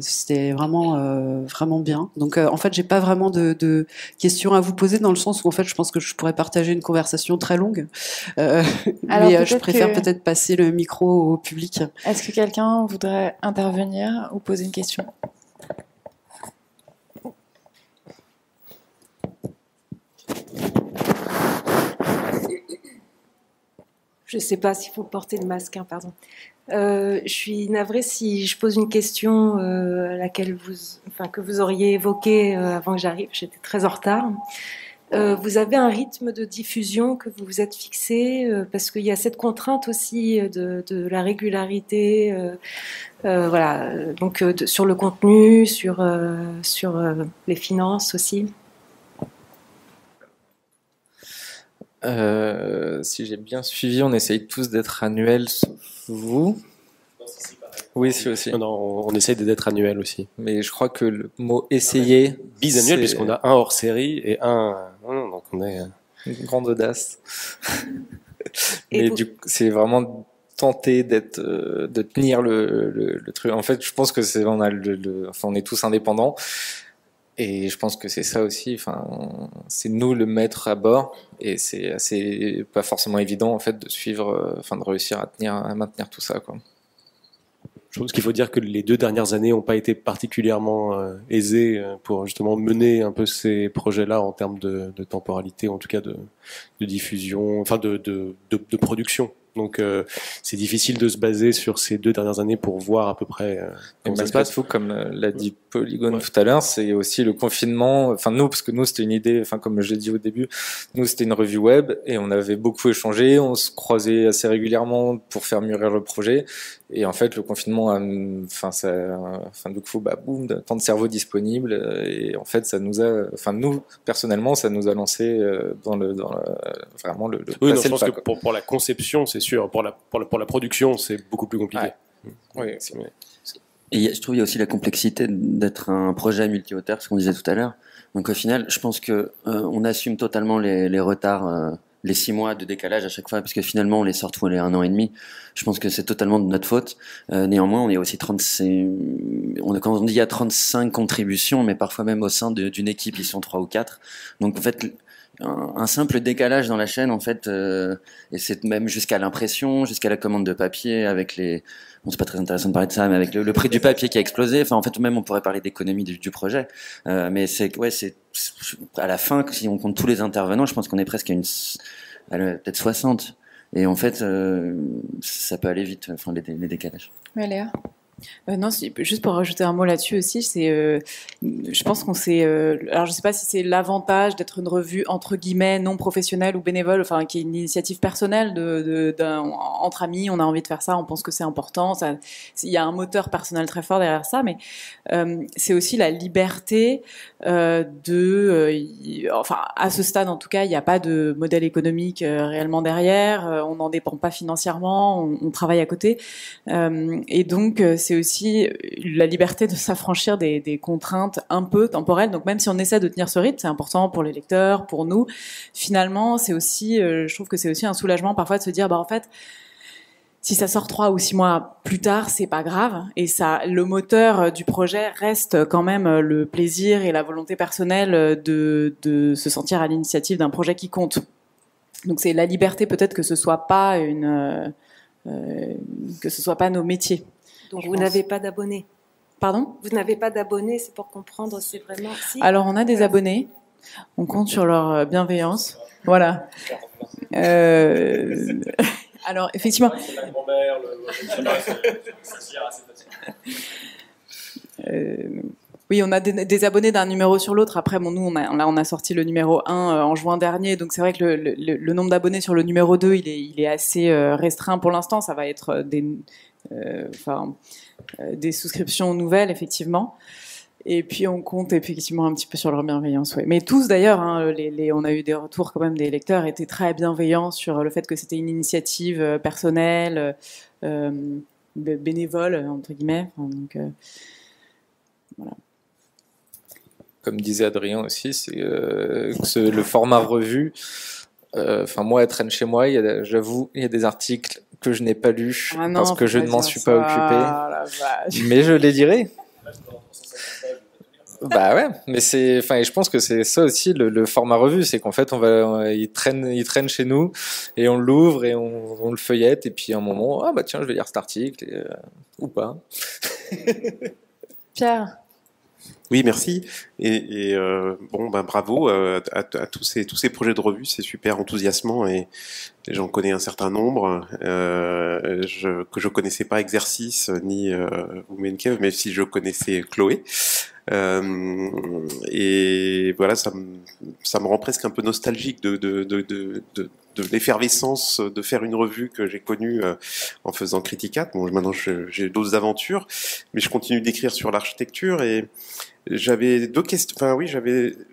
C'était vraiment bien. Donc en fait, j'ai pas vraiment de questions à vous poser, dans le sens où en fait, je pense que je pourrais partager une conversation très longue. Mais je préfère peut-être passer le micro au public. Est-ce que quelqu'un voudrait intervenir ou poser une question? Je ne sais pas s'il faut porter le masque, pardon. Je suis navrée si je pose une question que vous auriez évoquée avant que j'arrive. J'étais très en retard. Vous avez un rythme de diffusion que vous vous êtes fixé, parce qu'il y a cette contrainte aussi de la régularité, donc sur le contenu, sur les finances aussi. Si j'ai bien suivi, on essaye tous d'être annuels, sauf vous. Oui, si aussi. Non, on essaye d'être annuel aussi. Mais je crois que le mot essayer. Bisannuel, puisqu'on a un hors série et un. Non, donc on est. Une grande audace. Mais du coup, c'est vraiment tenté de tenir le truc. En fait, je pense que on est tous indépendants. Et je pense que c'est ça aussi, c'est nous le mettre à bord, et c'est assez pas forcément évident en fait de suivre, de réussir à maintenir tout ça, quoi. Je pense qu'il faut dire que les 2 dernières années n'ont pas été particulièrement aisées pour justement mener un peu ces projets-là en termes de temporalité, en tout cas de diffusion, de production. Donc c'est difficile de se baser sur ces 2 dernières années pour voir à peu près comment ça se passe. Comme l'a dit Polygone tout à l'heure, c'est aussi le confinement. Nous, parce que nous c'était une idée, comme je l'ai dit au début, nous c'était une revue web et on avait beaucoup échangé, on se croisait assez régulièrement pour faire mûrir le projet. Et en fait, le confinement, du coup, boum, tant de cerveaux disponibles. Et en fait, ça nous a, nous personnellement, ça nous a lancé vraiment le. Oui, non, je pense que pour la conception, c'est sûr. Pour la production, c'est beaucoup plus compliqué. Ouais. Oui. Et je trouve qu'il y a aussi la complexité d'être un projet multi-auteur, ce qu'on disait tout à l'heure. Donc au final, je pense que on assume totalement les retards. Les 6 mois de décalage à chaque fois, parce que finalement on les sort tous les 1 an et demi. Je pense que c'est totalement de notre faute. Néanmoins, on est aussi quand on dit il y a 35 contributions, mais parfois même au sein d'une équipe, ils sont 3 ou 4. Donc en fait, un simple décalage dans la chaîne, en fait, et c'est même jusqu'à l'impression, jusqu'à la commande de papier, avec les... Bon, c'est pas très intéressant de parler de ça, mais avec le prix du papier qui a explosé. En fait, même on pourrait parler d'économie du projet. Mais c'est à la fin, si on compte tous les intervenants, je pense qu'on est presque à peut-être 60. Et en fait, ça peut aller vite, les décalages. Ouais, Léa. Non, juste pour rajouter un mot là-dessus aussi, je pense qu'on s'est, alors je sais pas si c'est l'avantage d'être une revue entre guillemets non professionnelle ou bénévole, qui est une initiative personnelle entre amis, on a envie de faire ça, on pense que c'est important, il y a un moteur personnel très fort derrière ça, mais c'est aussi la liberté à ce stade en tout cas, il n'y a pas de modèle économique réellement derrière, on n'en dépend pas financièrement, on travaille à côté, et donc c'est aussi la liberté de s'affranchir des contraintes un peu temporelles. Donc même si on essaie de tenir ce rythme, c'est important pour les lecteurs, pour nous. Finalement, c'est aussi, je trouve que c'est aussi un soulagement parfois de se dire, en fait, si ça sort 3 ou 6 mois plus tard, c'est pas grave. Et le moteur du projet reste quand même le plaisir et la volonté personnelle de se sentir à l'initiative d'un projet qui compte. Donc c'est la liberté peut-être que ce soit pas nos métiers. Donc vous n'avez pas d'abonnés. Pardon ? Vous n'avez pas d'abonnés, c'est pour comprendre, c'est vraiment... Si. Alors on a des abonnés, on compte sur leur bienveillance. Voilà. Alors effectivement... Oui, on a des abonnés d'un numéro sur l'autre. Après, nous, on a sorti le numéro 1 en juin dernier, donc c'est vrai que le nombre d'abonnés sur le numéro 2, il est assez restreint pour l'instant. Ça va être des souscriptions nouvelles, effectivement. Et puis, on compte effectivement un petit peu sur leur bienveillance. Ouais. Mais tous, d'ailleurs, on a eu des retours quand même des lecteurs étaient très bienveillants sur le fait que c'était une initiative personnelle, bénévole, entre guillemets. Voilà. Comme disait Adrien aussi, c'est le format revue. Moi, à Traîne chez moi, j'avoue, il y a des articles que je n'ai pas lus parce que je ne m'en suis pas occupé. Mais je les dirai. Mais je pense que c'est ça aussi le format revue, c'est qu'en fait il traîne chez nous et on l'ouvre et on le feuillette et puis à un moment, tiens, je vais lire cet article ou pas. Pierre. Oui, merci. Bravo à tous ces projets de revue, c'est super enthousiasmant et j'en connais un certain nombre que je connaissais pas Exercice ni Women Cave, même si je connaissais Chloé. Et voilà, ça me rend presque un peu nostalgique de l'effervescence de faire une revue que j'ai connue en faisant Criticat. Bon, maintenant j'ai d'autres aventures, mais je continue d'écrire sur l'architecture et j'avais 2 questions.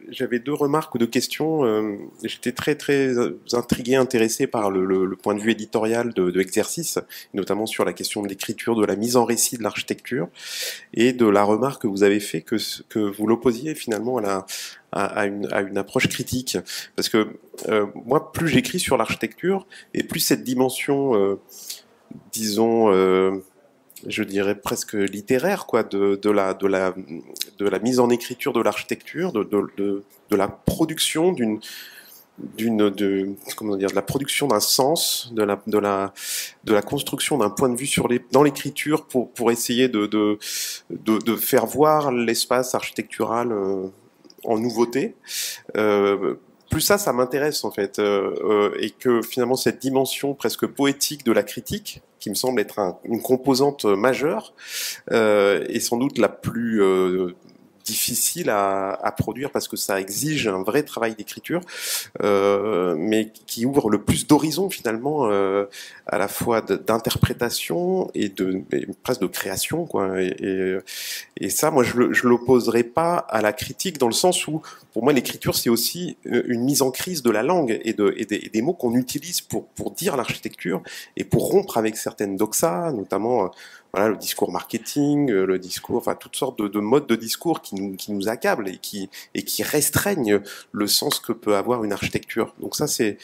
J'avais 2 remarques ou 2 questions. J'étais très très intrigué, intéressé par le point de vue éditorial de Exercice, notamment sur la question de l'écriture, de la mise en récit de l'architecture, et de la remarque que vous avez fait que vous l'opposiez finalement à une approche critique. Parce que moi, plus j'écris sur l'architecture, et plus cette dimension disons, je dirais presque littéraire, quoi, de la mise en écriture de l'architecture, de la production de la production d'un sens, de la construction d'un point de vue dans l'écriture pour essayer de faire voir l'espace architectural en nouveauté. Plus ça m'intéresse en fait, et que finalement cette dimension presque poétique de la critique, qui me semble être une composante majeure, est sans doute la plus difficile à produire parce que ça exige un vrai travail d'écriture, mais qui ouvre le plus d'horizons finalement, à la fois d'interprétation et presque de création, quoi. Et ça, moi, je l'opposerai pas à la critique dans le sens où, pour moi, l'écriture c'est aussi une mise en crise de la langue et des mots qu'on utilise pour dire l'architecture et pour rompre avec certaines doxas, notamment. Voilà, le discours marketing, le discours, enfin toutes sortes de modes de discours qui nous accablent et qui restreignent le sens que peut avoir une architecture. Donc ça c'est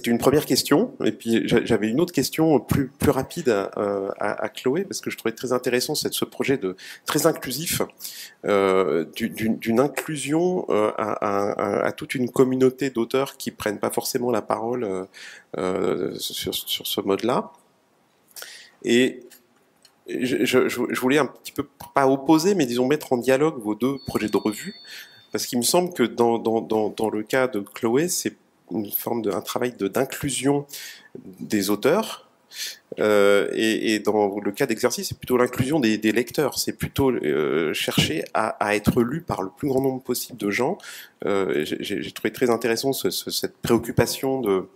une première question. Et puis j'avais une autre question plus rapide à Chloé, parce que je trouvais très intéressant ce projet très inclusif, d'une inclusion à toute une communauté d'auteurs qui prennent pas forcément la parole sur ce mode-là. Et je voulais un petit peu, pas opposer, mais disons mettre en dialogue vos deux projets de revue, parce qu'il me semble que dans le cas de Chloé, c'est un travail d'inclusion des auteurs, et dans le cas d'exercice, c'est plutôt l'inclusion des lecteurs, c'est plutôt chercher à être lu par le plus grand nombre possible de gens. J'ai trouvé très intéressant cette préoccupation de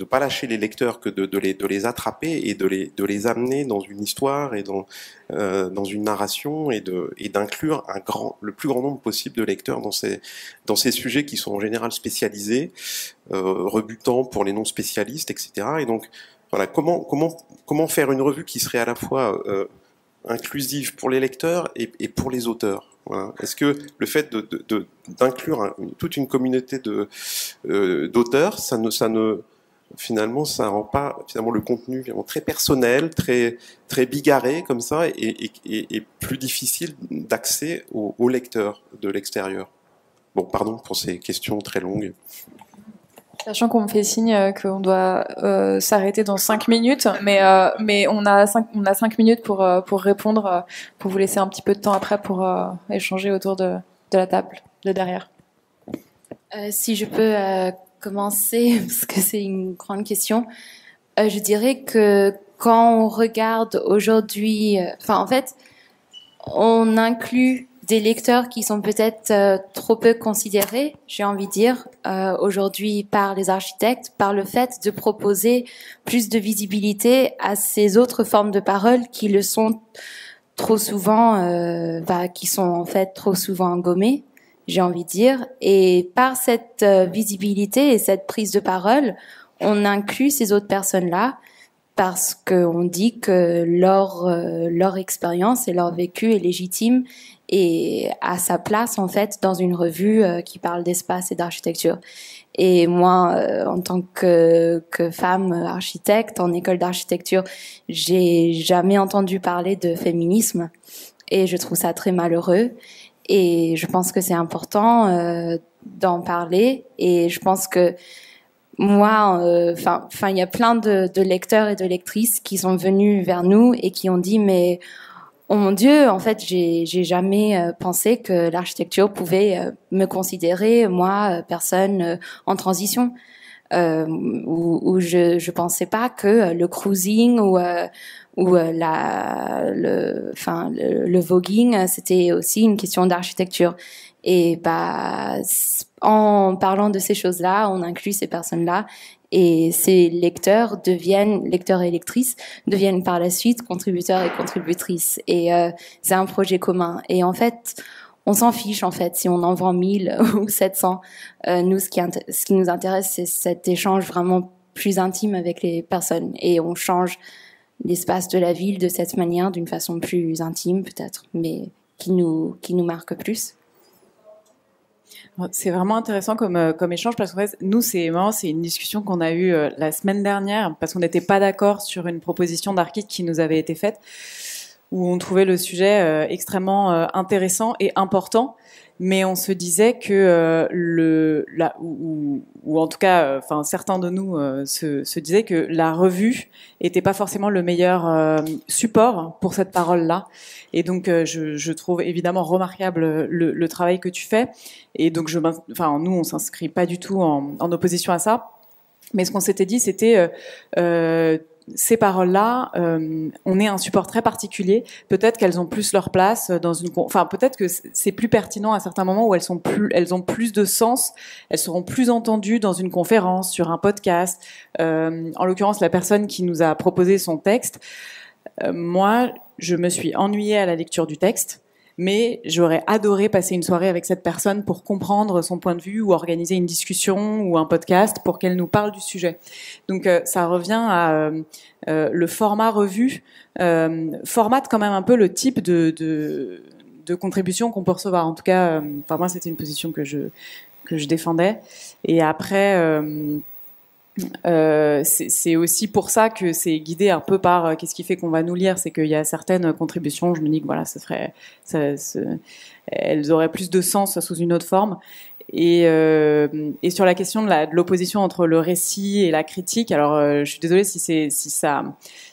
pas lâcher les lecteurs, que de les attraper et de les amener dans une histoire et dans une narration, et d'inclure le plus grand nombre possible de lecteurs dans ces sujets qui sont en général spécialisés, rebutants pour les non spécialistes, etc. Et donc voilà, comment faire une revue qui serait à la fois inclusive pour les lecteurs et pour les auteurs. Voilà. Est-ce que le fait d'inclure toute une communauté d'auteurs, finalement, ça rend pas finalement le contenu vraiment très personnel, très bigarré comme ça, et plus difficile d'accès aux lecteurs de l'extérieur. Bon, pardon pour ces questions très longues. Sachant qu'on me fait signe qu'on doit s'arrêter dans 5 minutes, mais on a 5 minutes pour répondre, pour vous laisser un petit peu de temps après pour échanger autour de la table de derrière. Si je peux commencer, parce que c'est une grande question, je dirais que quand on regarde aujourd'hui, en fait, on inclut des lecteurs qui sont peut-être trop peu considérés, j'ai envie de dire, aujourd'hui par les architectes, par le fait de proposer plus de visibilité à ces autres formes de parole qui le sont trop souvent, qui sont en fait trop souvent gommées, j'ai envie de dire. Et par cette visibilité et cette prise de parole, on inclut ces autres personnes-là, parce qu'on dit que leur expérience et leur vécu est légitime et à sa place en fait dans une revue qui parle d'espace et d'architecture. Et moi, en tant que femme architecte en école d'architecture, j'ai jamais entendu parler de féminisme, et je trouve ça très malheureux. Et je pense que c'est important d'en parler, et je pense que moi, il y a plein de lecteurs et de lectrices qui sont venus vers nous et qui ont dit, mais oh mon Dieu, en fait, j'ai jamais pensé que l'architecture pouvait me considérer, moi, personne en transition, où je pensais pas que le cruising ou le voguing, c'était aussi une question d'architecture. Et en parlant de ces choses-là, on inclut ces personnes-là, et ces lecteurs et lectrices deviennent par la suite contributeurs et contributrices. Et c'est un projet commun. Et en fait, on s'en fiche en fait si on en vend 1000 ou 700. Nous, ce qui nous intéresse, c'est cet échange vraiment plus intime avec les personnes, et on change l'espace de la ville de cette manière, d'une façon plus intime peut-être, mais qui nous marque plus. C'est vraiment intéressant comme échange parce qu'en fait, nous, c'est une discussion qu'on a eue la semaine dernière parce qu'on n'était pas d'accord sur une proposition d'article qui nous avait été faite où on trouvait le sujet extrêmement intéressant et important, mais on se disait que ou en tout cas, enfin certains de nous se disaient que la revue était pas forcément le meilleur support pour cette parole-là. Et donc, je trouve évidemment remarquable le travail que tu fais. Et donc, nous, on s'inscrit pas du tout en opposition à ça. Mais ce qu'on s'était dit, c'était ces paroles-là, on est un support très particulier. Peut-être qu'elles ont plus leur place dans une, enfin peut-être que c'est plus pertinent à certains moments où elles ont plus de sens. Elles seront plus entendues dans une conférence, sur un podcast. En l'occurrence, la personne qui nous a proposé son texte, moi, je me suis ennuyée à la lecture du texte. Mais j'aurais adoré passer une soirée avec cette personne pour comprendre son point de vue ou organiser une discussion ou un podcast pour qu'elle nous parle du sujet. Donc ça revient à le format revue, formate quand même un peu le type de contribution qu'on peut recevoir. En tout cas, moi c'était une position que je défendais. Et après... c'est aussi pour ça que c'est guidé un peu par qu'est-ce qui fait qu'on va nous lire, c'est qu'il y a certaines contributions, je me dis que voilà, elles auraient plus de sens sous une autre forme. Et sur la question de l'opposition entre le récit et la critique, alors je suis désolée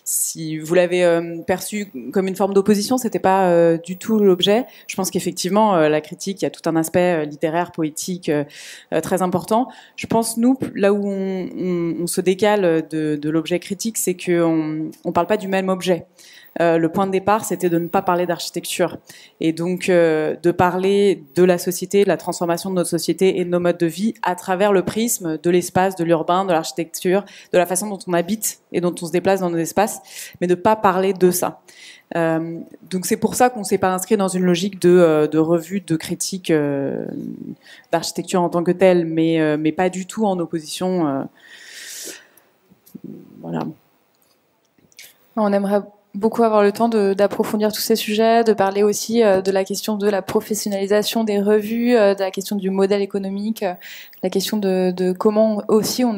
si vous l'avez perçu comme une forme d'opposition, c'était pas du tout l'objet. Je pense qu'effectivement la critique, il y a tout un aspect littéraire, poétique très important. Je pense nous là où on se décale de l'objet critique, c'est que on parle pas du même objet. Le point de départ, c'était de ne pas parler d'architecture et donc de parler de la société, de la transformation de notre société et de nos modes de vie à travers le prisme de l'espace, de l'urbain, de l'architecture, de la façon dont on habite et dont on se déplace dans nos espaces, mais de pas parler de ça. Donc c'est pour ça qu'on s'est pas inscrit dans une logique de revue, de critique d'architecture en tant que telle, mais pas du tout en opposition. Voilà. On aimerait beaucoup avoir le temps d'approfondir tous ces sujets, de parler aussi de la question de la professionnalisation des revues, de la question du modèle économique, la question de comment aussi on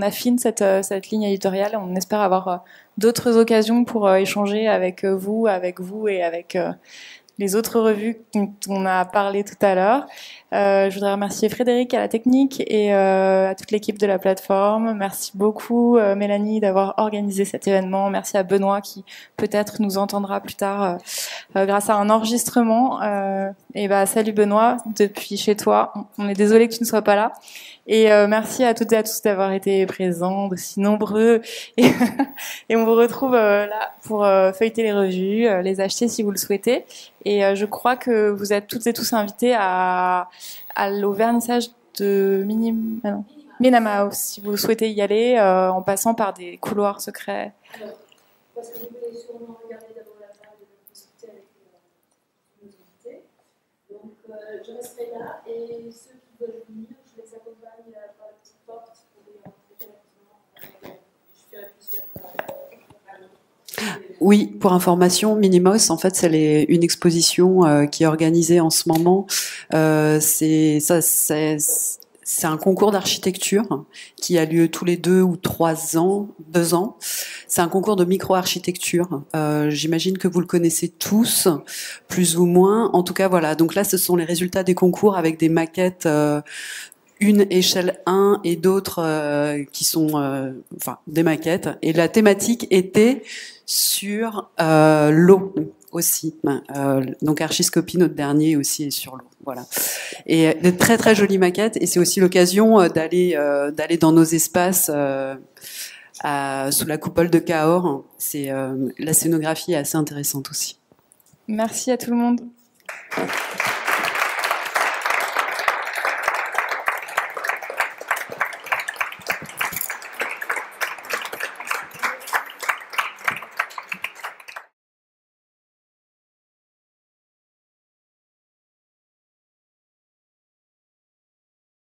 affine cette ligne éditoriale. On espère avoir d'autres occasions pour échanger avec vous et avec les autres revues dont on a parlé tout à l'heure. Je voudrais remercier Frédéric à la technique et à toute l'équipe de la plateforme. Merci beaucoup Mélanie d'avoir organisé cet événement. Merci à Benoît qui peut-être nous entendra plus tard grâce à un enregistrement. Et salut Benoît depuis chez toi. On est désolé que tu ne sois pas là. Et merci à toutes et à tous d'avoir été présents, aussi nombreux. Et on vous retrouve là pour feuilleter les revues, les acheter si vous le souhaitez. Et je crois que vous êtes toutes et tous invités au vernissage de Minima House, si vous souhaitez y aller, en passant par des couloirs secrets. Alors, parce que vous pouvez sûrement regarder d'abord la table et discuter avec nos invités. Donc, je resterai là et ceux qui veulent venir, je les accompagne par la petite porte pour les rentrer directement. Je ferai plusieurs. Oui, pour information, Minimos, en fait, c'est une exposition qui est organisée en ce moment. C'est un concours d'architecture qui a lieu tous les 2 ou 3 ans, 2 ans. C'est un concours de micro-architecture. J'imagine que vous le connaissez tous, plus ou moins. En tout cas, voilà. Donc là, ce sont les résultats des concours avec des maquettes. Une échelle 1 et d'autres qui sont des maquettes. Et la thématique était sur l'eau aussi. Donc Archiscopie, notre dernier aussi, est sur l'eau. Voilà. Et de très très jolies maquettes. Et c'est aussi l'occasion d'aller dans nos espaces sous la coupole de Cahors. La scénographie est assez intéressante aussi. Merci à tout le monde.